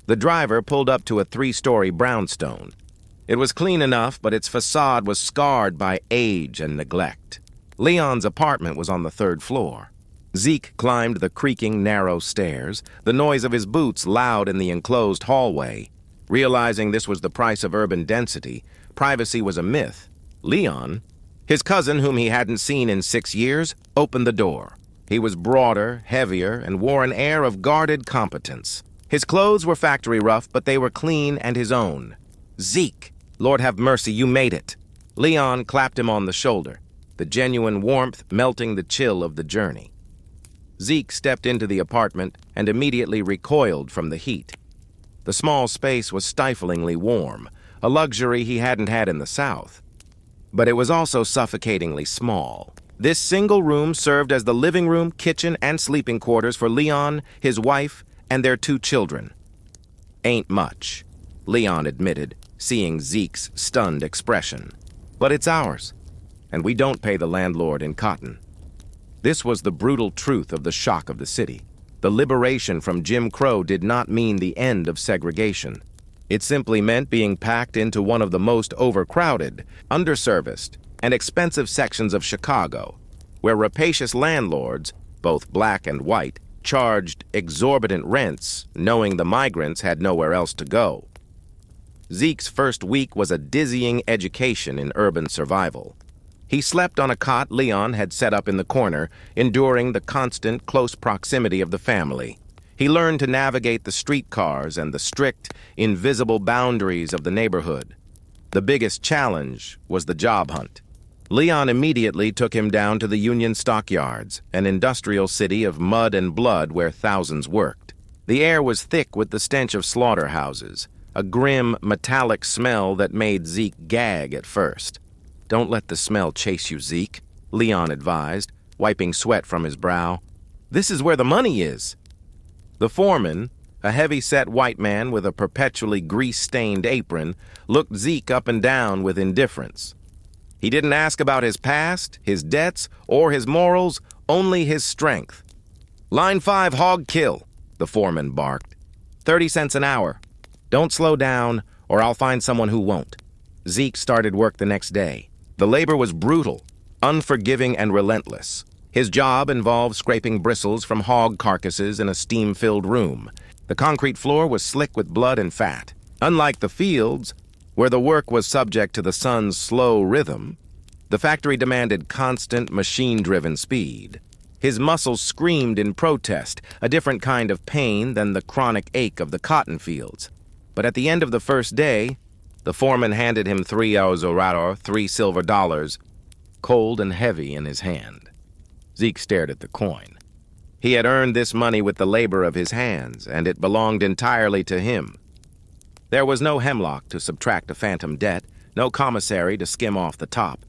The driver pulled up to a 3-story brownstone. It was clean enough, but its facade was scarred by age and neglect. Leon's apartment was on the 3rd floor. Zeke climbed the creaking, narrow stairs, the noise of his boots loud in the enclosed hallway. Realizing this was the price of urban density, privacy was a myth. Leon, his cousin whom he hadn't seen in 6 years, opened the door. He was broader, heavier, and wore an air of guarded competence. His clothes were factory rough, but they were clean and his own. "Zeke, Lord have mercy, you made it." Leon clapped him on the shoulder, the genuine warmth melting the chill of the journey. Zeke stepped into the apartment and immediately recoiled from the heat. The small space was stiflingly warm, a luxury he hadn't had in the South. But it was also suffocatingly small. This single room served as the living room, kitchen, and sleeping quarters for Leon, his wife, and their 2 children. "Ain't much," Leon admitted, seeing Zeke's stunned expression. "But it's ours, and we don't pay the landlord in cotton." This was the brutal truth of the shock of the city. The liberation from Jim Crow did not mean the end of segregation. It simply meant being packed into one of the most overcrowded, underserviced, and expensive sections of Chicago, where rapacious landlords, both black and white, charged exorbitant rents, knowing the migrants had nowhere else to go. Zeke's first week was a dizzying education in urban survival. He slept on a cot Leon had set up in the corner, enduring the constant, close proximity of the family. He learned to navigate the streetcars and the strict, invisible boundaries of the neighborhood. The biggest challenge was the job hunt. Leon immediately took him down to the Union Stockyards, an industrial city of mud and blood where thousands worked. The air was thick with the stench of slaughterhouses, a grim, metallic smell that made Zeke gag at first. "Don't let the smell chase you, Zeke," Leon advised, wiping sweat from his brow. "This is where the money is." The foreman, a heavy-set white man with a perpetually grease-stained apron, looked Zeke up and down with indifference. He didn't ask about his past, his debts, or his morals, only his strength. "Line 5, hog kill," the foreman barked. 30 cents an hour. Don't slow down, or I'll find someone who won't. Zeke started work the next day. The labor was brutal, unforgiving, and relentless. His job involved scraping bristles from hog carcasses in a steam-filled room. The concrete floor was slick with blood and fat. Unlike the fields, where the work was subject to the sun's slow rhythm, the factory demanded constant, machine-driven speed. His muscles screamed in protest, a different kind of pain than the chronic ache of the cotton fields. But at the end of the first day, the foreman handed him 3 $3 silver, cold and heavy in his hand. Zeke stared at the coin. He had earned this money with the labor of his hands, and it belonged entirely to him. There was no hemlock to subtract a phantom debt, no commissary to skim off the top.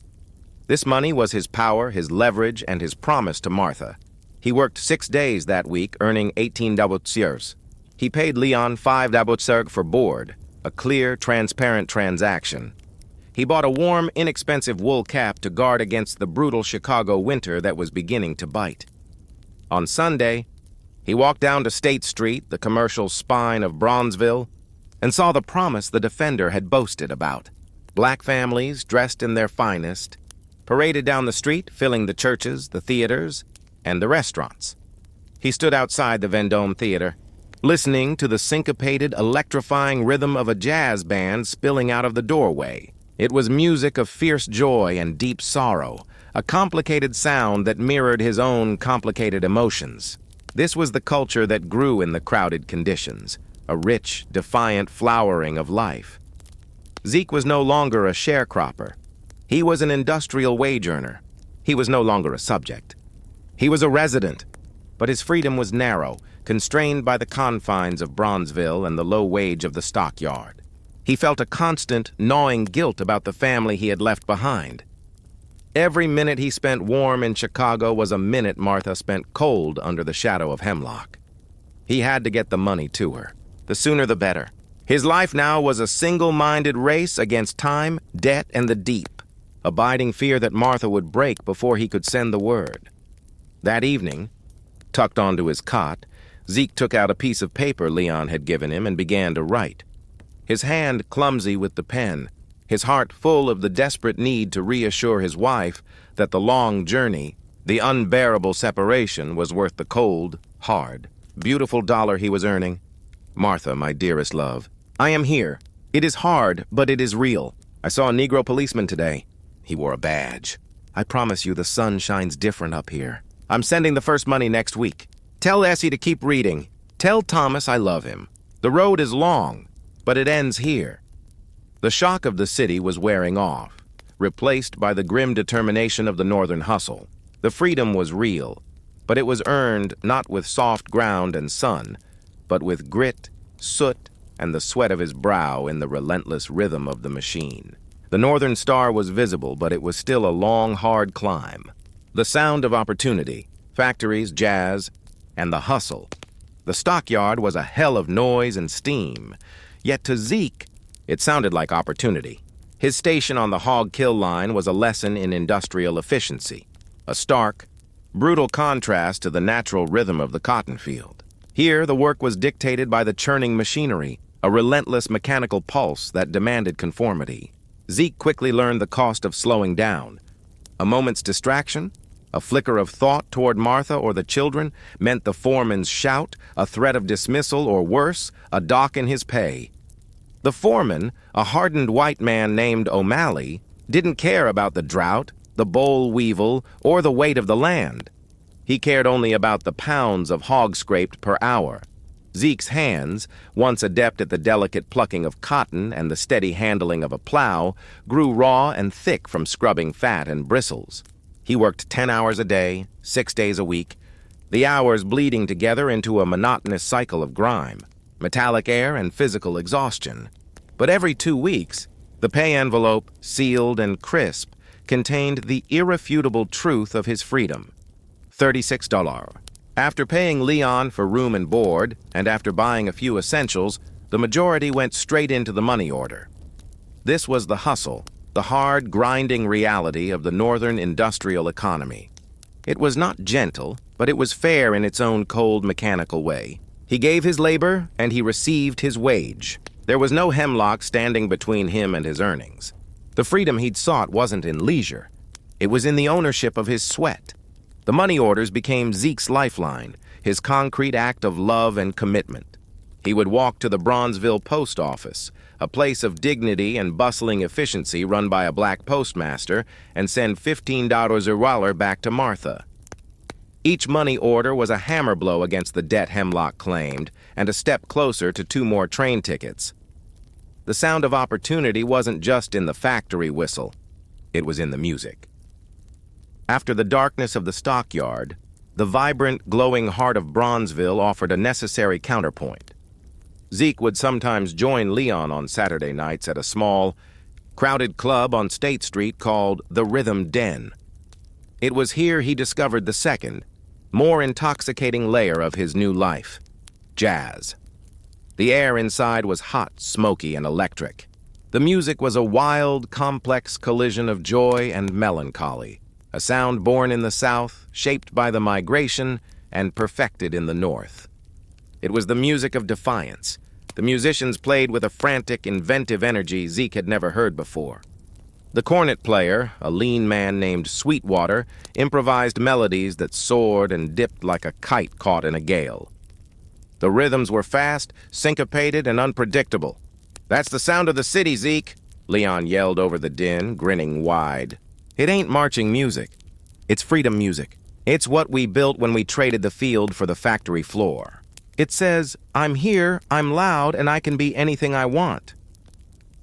This money was his power, his leverage, and his promise to Martha. He worked 6 days that week, earning 18 $. He paid Leon 5 $, for board, a clear, transparent transaction. He bought a warm, inexpensive wool cap to guard against the brutal Chicago winter that was beginning to bite. On Sunday, he walked down to State Street, the commercial spine of Bronzeville, and saw the promise the defender had boasted about. Black families, dressed in their finest, paraded down the street, filling the churches, the theaters, and the restaurants. He stood outside the Vendome Theater, listening to the syncopated, electrifying rhythm of a jazz band spilling out of the doorway. It was music of fierce joy and deep sorrow, a complicated sound that mirrored his own complicated emotions. This was the culture that grew in the crowded conditions, a rich, defiant flowering of life. Zeke was no longer a sharecropper. He was an industrial wage earner. He was no longer a subject. He was a resident, but his freedom was narrow, constrained by the confines of Bronzeville and the low wage of the stockyard. He felt a constant, gnawing guilt about the family he had left behind. Every minute he spent warm in Chicago was a minute Martha spent cold under the shadow of hemlock. He had to get the money to her. The sooner the better. His life now was a single-minded race against time, debt, and the deep, abiding fear that Martha would break before he could send the word. That evening, tucked onto his cot, Zeke took out a piece of paper Leon had given him and began to write. His hand clumsy with the pen, his heart full of the desperate need to reassure his wife that the long journey, the unbearable separation, was worth the cold, hard, beautiful dollar he was earning. "Martha, my dearest love, I am here. It is hard, but it is real. I saw a Negro policeman today. He wore a badge. I promise you the sun shines different up here. I'm sending the first money next week. Tell Essie to keep reading. Tell Thomas I love him. The road is long, but it ends here." The shock of the city was wearing off, replaced by the grim determination of the northern hustle. The freedom was real, but it was earned not with soft ground and sun, but with grit, soot, and the sweat of his brow in the relentless rhythm of the machine. The northern star was visible, but it was still a long, hard climb. The sound of opportunity, factories, jazz, and the hustle. The stockyard was a hell of noise and steam, yet to Zeke, it sounded like opportunity. His station on the hog kill line was a lesson in industrial efficiency, a stark, brutal contrast to the natural rhythm of the cotton field. Here, the work was dictated by the churning machinery, a relentless mechanical pulse that demanded conformity. Zeke quickly learned the cost of slowing down. A moment's distraction, a flicker of thought toward Martha or the children, meant the foreman's shout, a threat of dismissal, or worse, a dock in his pay. The foreman, a hardened white man named O'Malley, didn't care about the drought, the boll weevil, or the weight of the land. He cared only about the pounds of hog scraped per hour. Zeke's hands, once adept at the delicate plucking of cotton and the steady handling of a plow, grew raw and thick from scrubbing fat and bristles. He worked 10 hours a day, 6 days a week, the hours bleeding together into a monotonous cycle of grime, metallic air, and physical exhaustion. But every 2 weeks, the pay envelope, sealed and crisp, contained the irrefutable truth of his freedom. $36. After paying Leon for room and board, and after buying a few essentials, the majority went straight into the money order. This was the hustle, the hard, grinding reality of the northern industrial economy. It was not gentle, but it was fair in its own cold, mechanical way. He gave his labor, and he received his wage. There was no hemlock standing between him and his earnings. The freedom he'd sought wasn't in leisure. It was in the ownership of his sweat. The money orders became Zeke's lifeline, his concrete act of love and commitment. He would walk to the Bronzeville post office, a place of dignity and bustling efficiency run by a black postmaster, and send $15 a roller back to Martha. Each money order was a hammer blow against the debt Hemlock claimed, and a step closer to 2 more train tickets. The sound of opportunity wasn't just in the factory whistle. It was in the music. After the darkness of the stockyard, the vibrant, glowing heart of Bronzeville offered a necessary counterpoint. Zeke would sometimes join Leon on Saturday nights at a small, crowded club on State Street called the Rhythm Den. It was here he discovered the second, more intoxicating layer of his new life: jazz. The air inside was hot, smoky, and electric. The music was a wild, complex collision of joy and melancholy, a sound born in the South, shaped by the migration, and perfected in the North. It was the music of defiance. The musicians played with a frantic, inventive energy Zeke had never heard before. The cornet player, a lean man named Sweetwater, improvised melodies that soared and dipped like a kite caught in a gale. The rhythms were fast, syncopated, and unpredictable. "That's the sound of the city, Zeke," Leon yelled over the din, grinning wide. "It ain't marching music. It's freedom music. It's what we built when we traded the field for the factory floor. It says, 'I'm here, I'm loud, and I can be anything I want.'"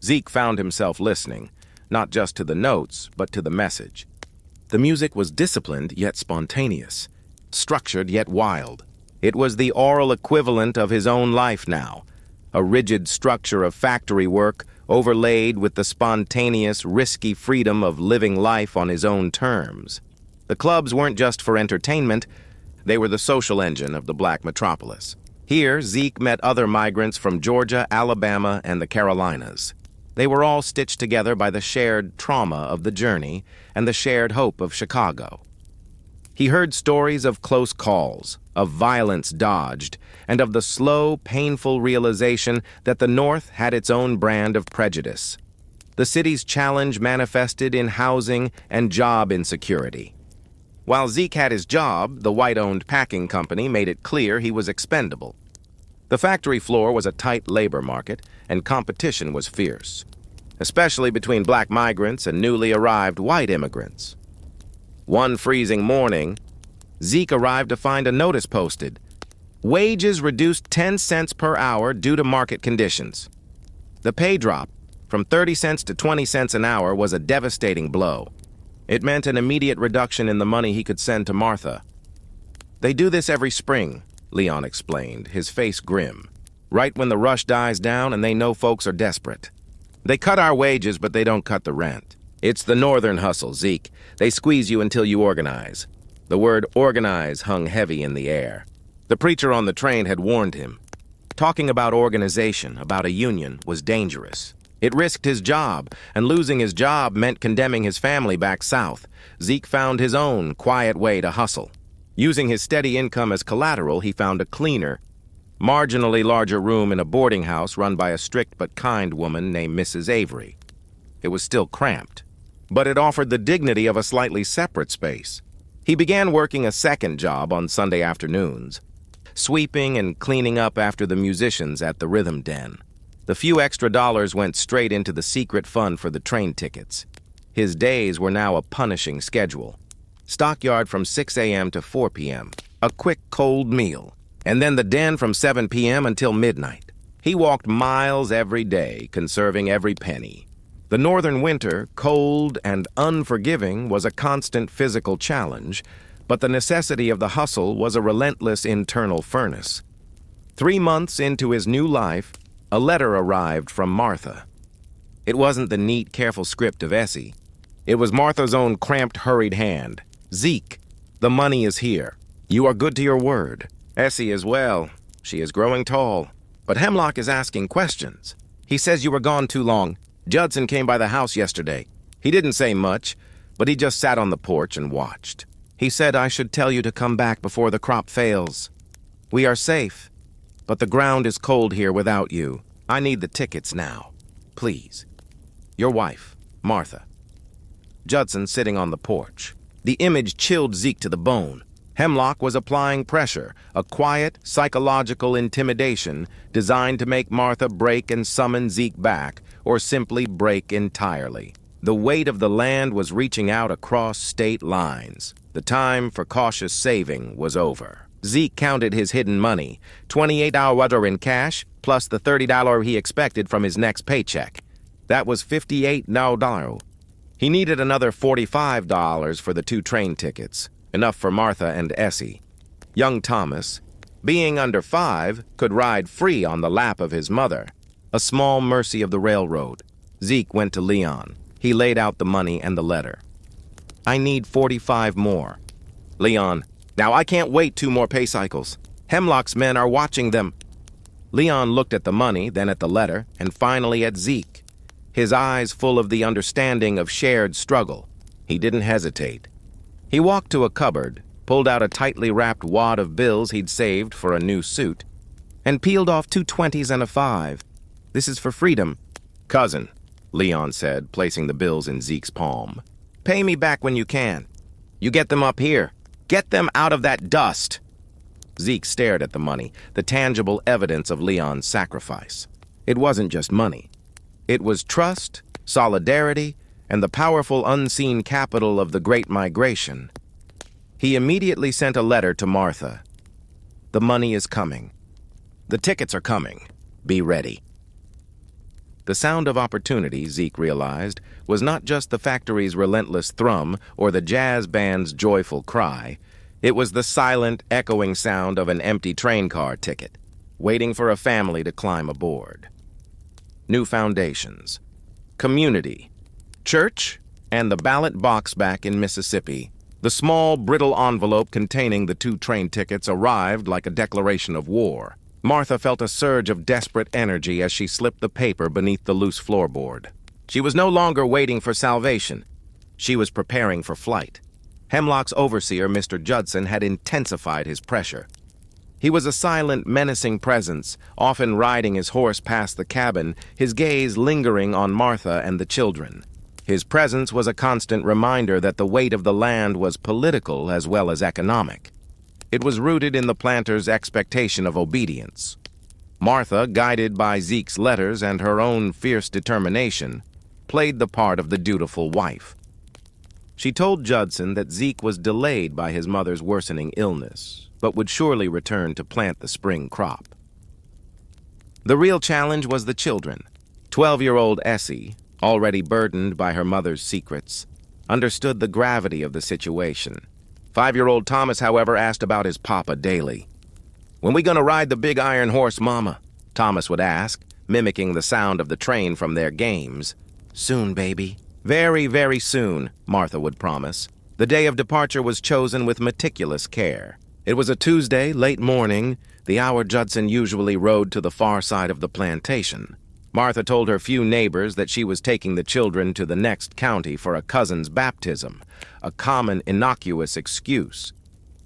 Zeke found himself listening, not just to the notes, but to the message. The music was disciplined yet spontaneous, structured yet wild. It was the oral equivalent of his own life now, a rigid structure of factory work overlaid with the spontaneous, risky freedom of living life on his own terms. The clubs weren't just for entertainment, they were the social engine of the black metropolis. Here, Zeke met other migrants from Georgia, Alabama, and the Carolinas. They were all stitched together by the shared trauma of the journey and the shared hope of Chicago. He heard stories of close calls, of violence dodged, and of the slow, painful realization that the North had its own brand of prejudice. The city's challenge manifested in housing and job insecurity. While Zeke had his job, the white-owned packing company made it clear he was expendable. The factory floor was a tight labor market, and competition was fierce, especially between black migrants and newly arrived white immigrants. One freezing morning, Zeke arrived to find a notice posted: "Wages reduced 10 cents per hour due to market conditions." The pay drop from 30 cents to 20 cents an hour was a devastating blow. It meant an immediate reduction in the money he could send to Martha. "They do this every spring," Leon explained, his face grim. "Right when the rush dies down and they know folks are desperate. They cut our wages, but they don't cut the rent. It's the northern hustle, Zeke. They squeeze you until you organize." The word organize hung heavy in the air. The preacher on the train had warned him. Talking about organization, about a union, was dangerous. It risked his job, and losing his job meant condemning his family back south. Zeke found his own quiet way to hustle. Using his steady income as collateral, he found a cleaner, marginally larger room in a boarding house run by a strict but kind woman named Mrs. Avery. It was still cramped, but it offered the dignity of a slightly separate space. He began working a second job on Sunday afternoons, sweeping and cleaning up after the musicians at the Rhythm Den. The few extra dollars went straight into the secret fund for the train tickets. His days were now a punishing schedule. Stockyard from 6 a.m. to 4 p.m., a quick cold meal, and then the den from 7 p.m. until midnight. He walked miles every day, conserving every penny. The northern winter, cold and unforgiving, was a constant physical challenge, but the necessity of the hustle was a relentless internal furnace. 3 months into his new life, a letter arrived from Martha. It wasn't the neat, careful script of Essie. It was Martha's own cramped, hurried hand. "Zeke, the money is here. You are good to your word. Essie as well. She is growing tall. But Hemlock is asking questions. He says you were gone too long. Judson came by the house yesterday. He didn't say much, but he just sat on the porch and watched. He said I should tell you to come back before the crop fails. We are safe, but the ground is cold here without you. I need the tickets now. Please. Your wife, Martha." Judson sitting on the porch. The image chilled Zeke to the bone. Hemlock was applying pressure, a quiet, psychological intimidation designed to make Martha break and summon Zeke back, or simply break entirely. The weight of the land was reaching out across state lines. The time for cautious saving was over. Zeke counted his hidden money, $28 in cash, plus the $30 he expected from his next paycheck. That was $58. He needed another $45 for the 2 train tickets, enough for Martha and Essie. Young Thomas, being under 5, could ride free on the lap of his mother, a small mercy of the railroad. Zeke went to Leon. He laid out the money and the letter. "I need 45 more. Leon, now I can't wait 2 more pay cycles. Hemlock's men are watching them." Leon looked at the money, then at the letter, and finally at Zeke, his eyes full of the understanding of shared struggle. He didn't hesitate. He walked to a cupboard, pulled out a tightly wrapped wad of bills he'd saved for a new suit, and peeled off 2 20s and a 5. "This is for freedom." "Cousin," Leon said, placing the bills in Zeke's palm. "Pay me back when you can. You get them up here. Get them out of that dust." Zeke stared at the money, the tangible evidence of Leon's sacrifice. It wasn't just money. It was trust, solidarity, and the powerful unseen capital of the Great Migration. He immediately sent a letter to Martha. "The money is coming. The tickets are coming. Be ready." The sound of opportunity, Zeke realized, was not just the factory's relentless thrum or the jazz band's joyful cry. It was the silent, echoing sound of an empty train car ticket, waiting for a family to climb aboard. New foundations, community, church, and the ballot box back in Mississippi. The small, brittle envelope containing the 2 train tickets arrived like a declaration of war. Martha felt a surge of desperate energy as she slipped the paper beneath the loose floorboard. She was no longer waiting for salvation. She was preparing for flight. Hemlock's overseer, Mr. Judson, had intensified his pressure. He was a silent, menacing presence, often riding his horse past the cabin, his gaze lingering on Martha and the children. His presence was a constant reminder that the weight of the land was political as well as economic. It was rooted in the planters' expectation of obedience. Martha, guided by Zeke's letters and her own fierce determination, played the part of the dutiful wife. She told Judson that Zeke was delayed by his mother's worsening illness, but would surely return to plant the spring crop. The real challenge was the children. 12-year-old Essie, already burdened by her mother's secrets, understood the gravity of the situation. 5-year-old Thomas, however, asked about his papa daily. "When we gonna ride the big iron horse, Mama?" Thomas would ask, mimicking the sound of the train from their games. "Soon, baby." "Very, very soon," Martha would promise. The day of departure was chosen with meticulous care. It was a Tuesday, late morning, the hour Judson usually rode to the far side of the plantation. Martha told her few neighbors that she was taking the children to the next county for a cousin's baptism, a common innocuous excuse.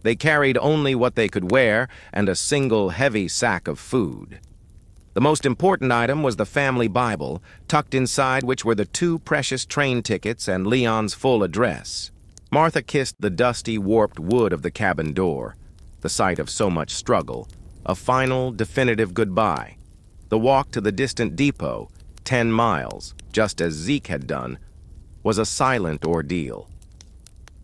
They carried only what they could wear and a single heavy sack of food. The most important item was the family Bible, tucked inside which were the 2 precious train tickets and Leon's full address. Martha kissed the dusty, warped wood of the cabin door, the site of so much struggle, a final, definitive goodbye. The walk to the distant depot, 10 miles, just as Zeke had done, was a silent ordeal.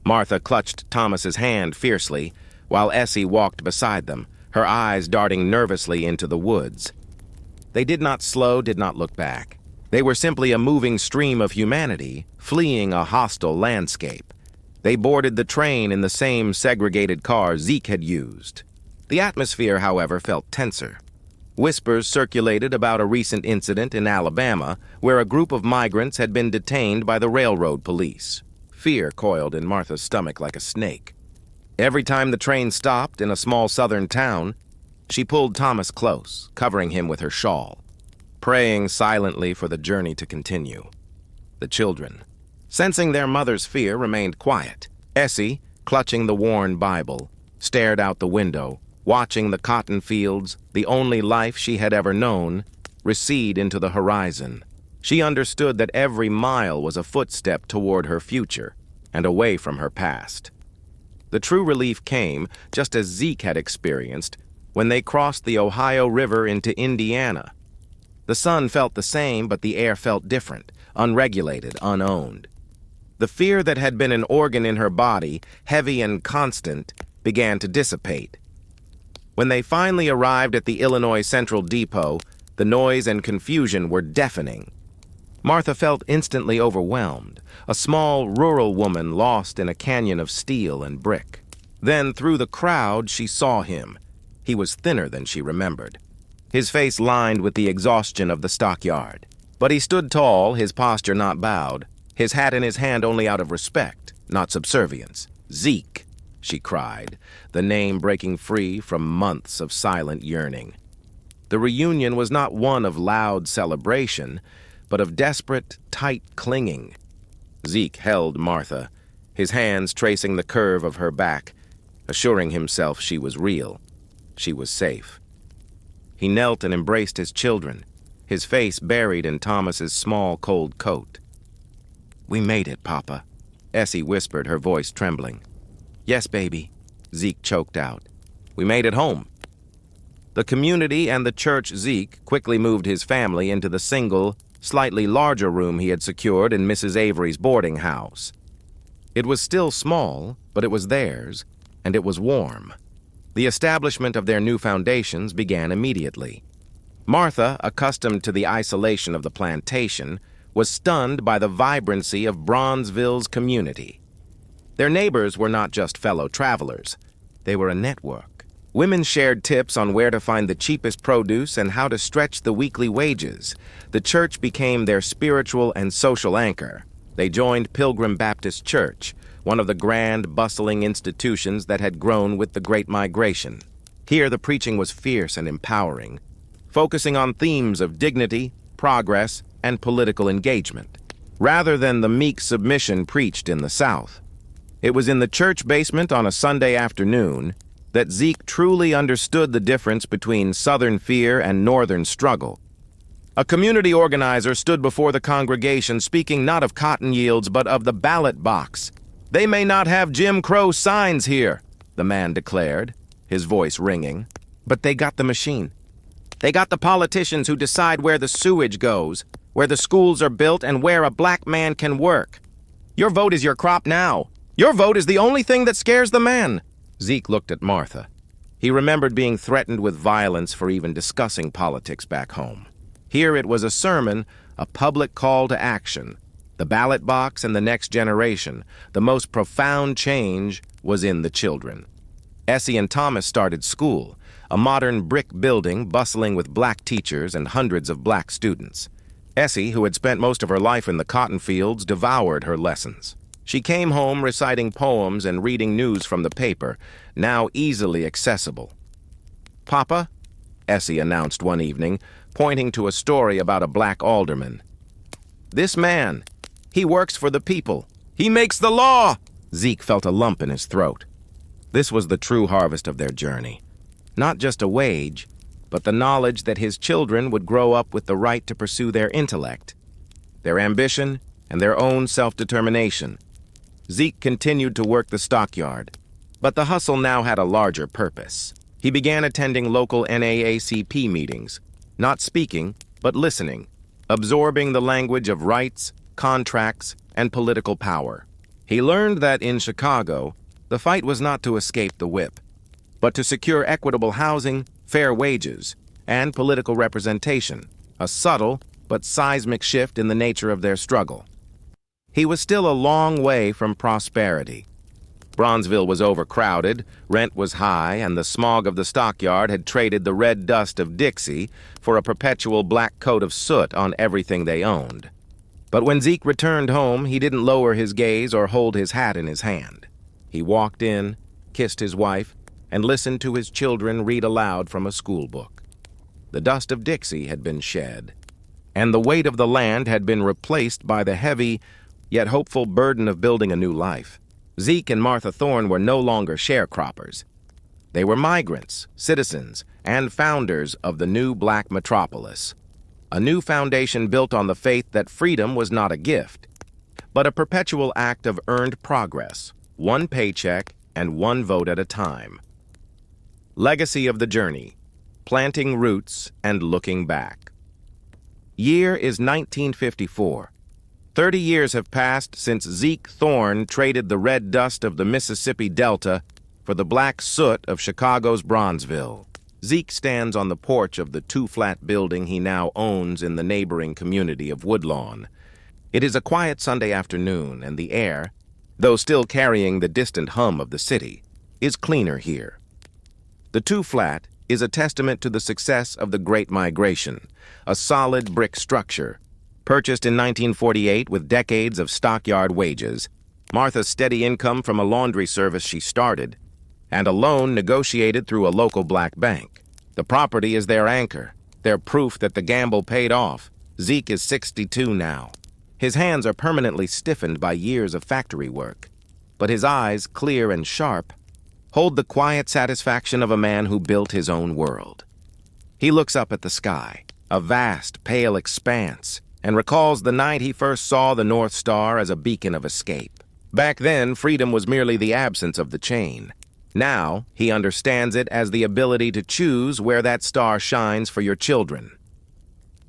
Martha clutched Thomas's hand fiercely, while Essie walked beside them, her eyes darting nervously into the woods. They did not slow, did not look back. They were simply a moving stream of humanity, fleeing a hostile landscape. They boarded the train in the same segregated car Zeke had used. The atmosphere, however, felt tenser. Whispers circulated about a recent incident in Alabama where a group of migrants had been detained by the railroad police. Fear coiled in Martha's stomach like a snake. Every time the train stopped in a small southern town, she pulled Thomas close, covering him with her shawl, praying silently for the journey to continue. The children, sensing their mother's fear, remained quiet. Essie, clutching the worn Bible, stared out the window, watching the cotton fields, the only life she had ever known, recede into the horizon. She understood that every mile was a footstep toward her future and away from her past. The true relief came, just as Zeke had experienced, when they crossed the Ohio River into Indiana. The sun felt the same, but the air felt different, unregulated, unowned. The fear that had been an organ in her body, heavy and constant, began to dissipate. When they finally arrived at the Illinois Central Depot, the noise and confusion were deafening. Martha felt instantly overwhelmed, a small rural woman lost in a canyon of steel and brick. Then, through the crowd, she saw him. He was thinner than she remembered, his face lined with the exhaustion of the stockyard. But he stood tall, his posture not bowed, his hat in his hand only out of respect, not subservience. "Zeke," she cried, the name breaking free from months of silent yearning. The reunion was not one of loud celebration, but of desperate, tight clinging. Zeke held Martha, his hands tracing the curve of her back, assuring himself she was real. She was safe. He knelt and embraced his children, his face buried in Thomas's small, cold coat. "We made it, Papa," Essie whispered, her voice trembling. "Yes, baby," Zeke choked out. "We made it home." The community and the church Zeke quickly moved his family into the single, slightly larger room he had secured in Mrs. Avery's boarding house. It was still small, but it was theirs, and it was warm. The establishment of their new foundations began immediately. Martha, accustomed to the isolation of the plantation, was stunned by the vibrancy of Bronzeville's community. Their neighbors were not just fellow travelers. They were a network. Women shared tips on where to find the cheapest produce and how to stretch the weekly wages. The church became their spiritual and social anchor. They joined Pilgrim Baptist Church, one of the grand, bustling institutions that had grown with the Great Migration. Here the preaching was fierce and empowering, focusing on themes of dignity, progress, and political engagement, rather than the meek submission preached in the South. It was in the church basement on a Sunday afternoon that Zeke truly understood the difference between Southern fear and Northern struggle. A community organizer stood before the congregation speaking not of cotton yields but of the ballot box. "They may not have Jim Crow signs here," the man declared, his voice ringing, "but they got the machine. They got the politicians who decide where the sewage goes, where the schools are built, and where a black man can work. Your vote is your crop now. Your vote is the only thing that scares the man." Zeke looked at Martha. He remembered being threatened with violence for even discussing politics back home. Here it was a sermon, a public call to action. The ballot box and the next generation. The most profound change was in the children. Essie and Thomas started school, a modern brick building bustling with black teachers and hundreds of black students. Essie, who had spent most of her life in the cotton fields, devoured her lessons. She came home reciting poems and reading news from the paper, now easily accessible. "Papa," Essie announced one evening, pointing to a story about a black alderman. "This man, he works for the people. He makes the law!" Zeke felt a lump in his throat. This was the true harvest of their journey. Not just a wage, but the knowledge that his children would grow up with the right to pursue their intellect, their ambition, and their own self-determination. Zeke continued to work the stockyard, but the hustle now had a larger purpose. He began attending local NAACP meetings, not speaking, but listening, absorbing the language of rights, contracts, and political power. He learned that in Chicago, the fight was not to escape the whip, but to secure equitable housing, fair wages, and political representation, a subtle but seismic shift in the nature of their struggle. He was still a long way from prosperity. Bronzeville was overcrowded, rent was high, and the smog of the stockyard had traded the red dust of Dixie for a perpetual black coat of soot on everything they owned. But when Zeke returned home, he didn't lower his gaze or hold his hat in his hand. He walked in, kissed his wife, and listened to his children read aloud from a school book. The dust of Dixie had been shed, and the weight of the land had been replaced by the heavy, yet hopeful burden of building a new life. Zeke and Martha Thorne were no longer sharecroppers. They were migrants, citizens, and founders of the new black metropolis. A new foundation built on the faith that freedom was not a gift, but a perpetual act of earned progress, one paycheck and one vote at a time. Legacy of the journey: planting roots and looking back. Year is 1954. 30 years have passed since Zeke Thorne traded the red dust of the Mississippi Delta for the black soot of Chicago's Bronzeville. Zeke stands on the porch of the two-flat building he now owns in the neighboring community of Woodlawn. It is a quiet Sunday afternoon, and the air, though still carrying the distant hum of the city, is cleaner here. The two-flat is a testament to the success of the Great Migration, a solid brick structure. Purchased in 1948 with decades of stockyard wages, Martha's steady income from a laundry service she started, and a loan negotiated through a local black bank. The property is their anchor, their proof that the gamble paid off. Zeke is 62 now. His hands are permanently stiffened by years of factory work, but his eyes, clear and sharp, hold the quiet satisfaction of a man who built his own world. He looks up at the sky, a vast, pale expanse, and recalls the night he first saw the North Star as a beacon of escape. Back then, freedom was merely the absence of the chain. Now, he understands it as the ability to choose where that star shines for your children.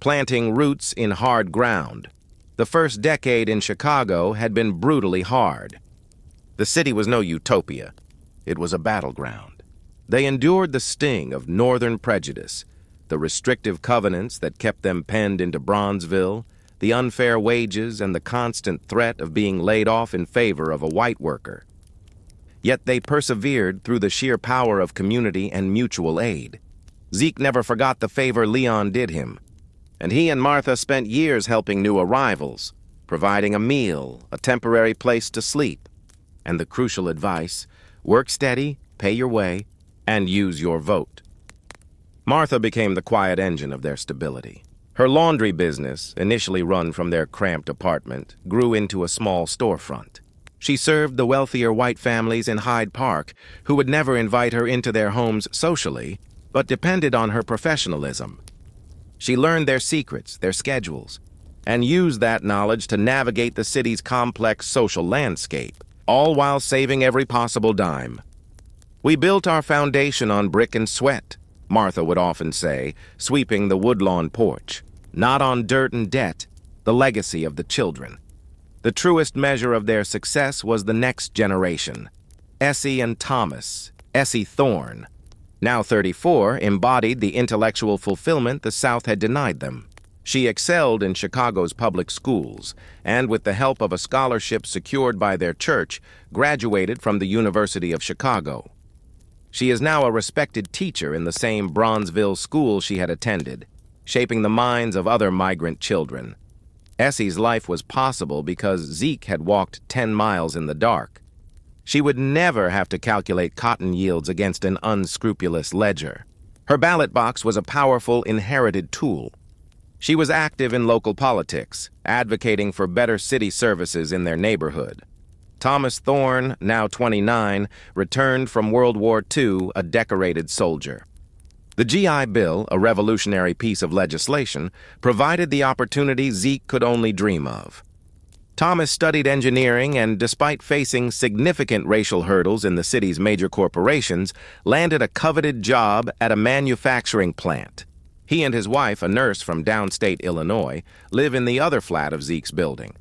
Planting roots in hard ground. The first decade in Chicago had been brutally hard. The city was no utopia. It was a battleground. They endured the sting of northern prejudice, the restrictive covenants that kept them penned into Bronzeville, the unfair wages, and the constant threat of being laid off in favor of a white worker. Yet they persevered through the sheer power of community and mutual aid. Zeke never forgot the favor Leon did him, and he and Martha spent years helping new arrivals, providing a meal, a temporary place to sleep, and the crucial advice: work steady, pay your way, and use your vote. Martha became the quiet engine of their stability. Her laundry business, initially run from their cramped apartment, grew into a small storefront. She served the wealthier white families in Hyde Park who would never invite her into their homes socially, but depended on her professionalism. She learned their secrets, their schedules, and used that knowledge to navigate the city's complex social landscape, all while saving every possible dime. "We built our foundation on brick and sweat," Martha would often say, sweeping the Woodlawn porch. "Not on dirt and debt, the legacy of the children." The truest measure of their success was the next generation. Essie and Thomas, Essie Thorne, now 34, embodied the intellectual fulfillment the South had denied them. She excelled in Chicago's public schools, and with the help of a scholarship secured by their church, graduated from the University of Chicago. She is now a respected teacher in the same Bronzeville school she had attended, shaping the minds of other migrant children. Essie's life was possible because Zeke had walked 10 miles in the dark. She would never have to calculate cotton yields against an unscrupulous ledger. Her ballot box was a powerful inherited tool. She was active in local politics, advocating for better city services in their neighborhood. Thomas Thorne, now 29, returned from World War II a decorated soldier. The GI Bill, a revolutionary piece of legislation, provided the opportunity Zeke could only dream of. Thomas studied engineering and, despite facing significant racial hurdles in the city's major corporations, landed a coveted job at a manufacturing plant. He and his wife, a nurse from downstate Illinois, live in the other flat of Zeke's building.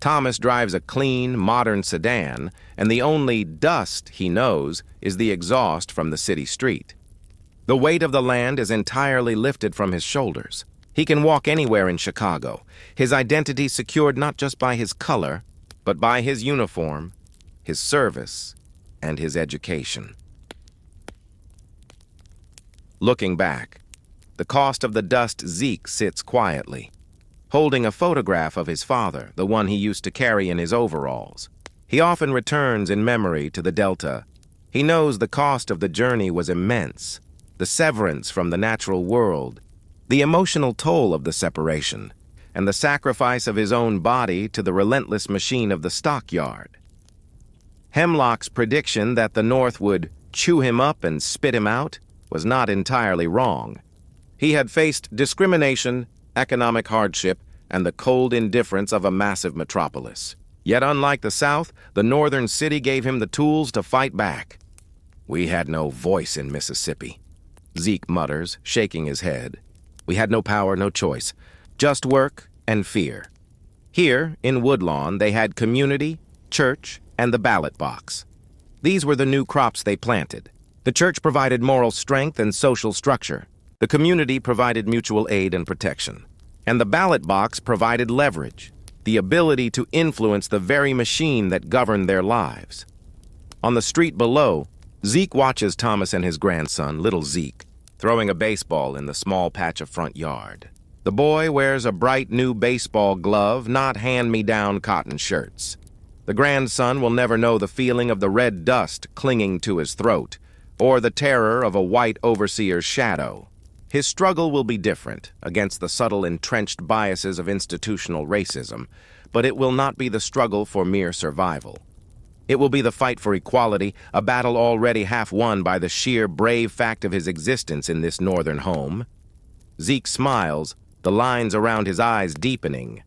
Thomas drives a clean, modern sedan, and the only dust he knows is the exhaust from the city street. The weight of the land is entirely lifted from his shoulders. He can walk anywhere in Chicago, his identity secured not just by his color, but by his uniform, his service, and his education. Looking back, the cost of the dust Zeke sits quietly, holding a photograph of his father, the one he used to carry in his overalls. He often returns in memory to the Delta. He knows the cost of the journey was immense, the severance from the natural world, the emotional toll of the separation, and the sacrifice of his own body to the relentless machine of the stockyard. Hemlock's prediction that the North would chew him up and spit him out was not entirely wrong. He had faced discrimination, economic hardship, and the cold indifference of a massive metropolis. Yet unlike the South, the northern city gave him the tools to fight back. "We had no voice in Mississippi," Zeke mutters, shaking his head. "We had no power, no choice, just work and fear." Here, in Woodlawn, they had community, church, and the ballot box. These were the new crops they planted. The church provided moral strength and social structure. The community provided mutual aid and protection. And the ballot box provided leverage, the ability to influence the very machine that governed their lives. On the street below, Zeke watches Thomas and his grandson, little Zeke, throwing a baseball in the small patch of front yard. The boy wears a bright new baseball glove, not hand-me-down cotton shirts. The grandson will never know the feeling of the red dust clinging to his throat, or the terror of a white overseer's shadow. His struggle will be different, against the subtle entrenched biases of institutional racism, but it will not be the struggle for mere survival. It will be the fight for equality, a battle already half won by the sheer brave fact of his existence in this northern home. Zeke smiles, the lines around his eyes deepening.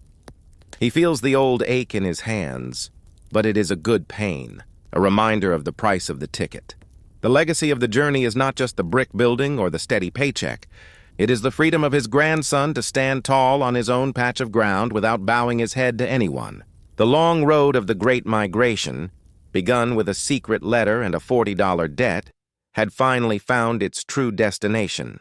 He feels the old ache in his hands, but it is a good pain, a reminder of the price of the ticket. The legacy of the journey is not just the brick building or the steady paycheck. It is the freedom of his grandson to stand tall on his own patch of ground without bowing his head to anyone. The long road of the Great Migration, begun with a secret letter and a $40 debt, had finally found its true destination.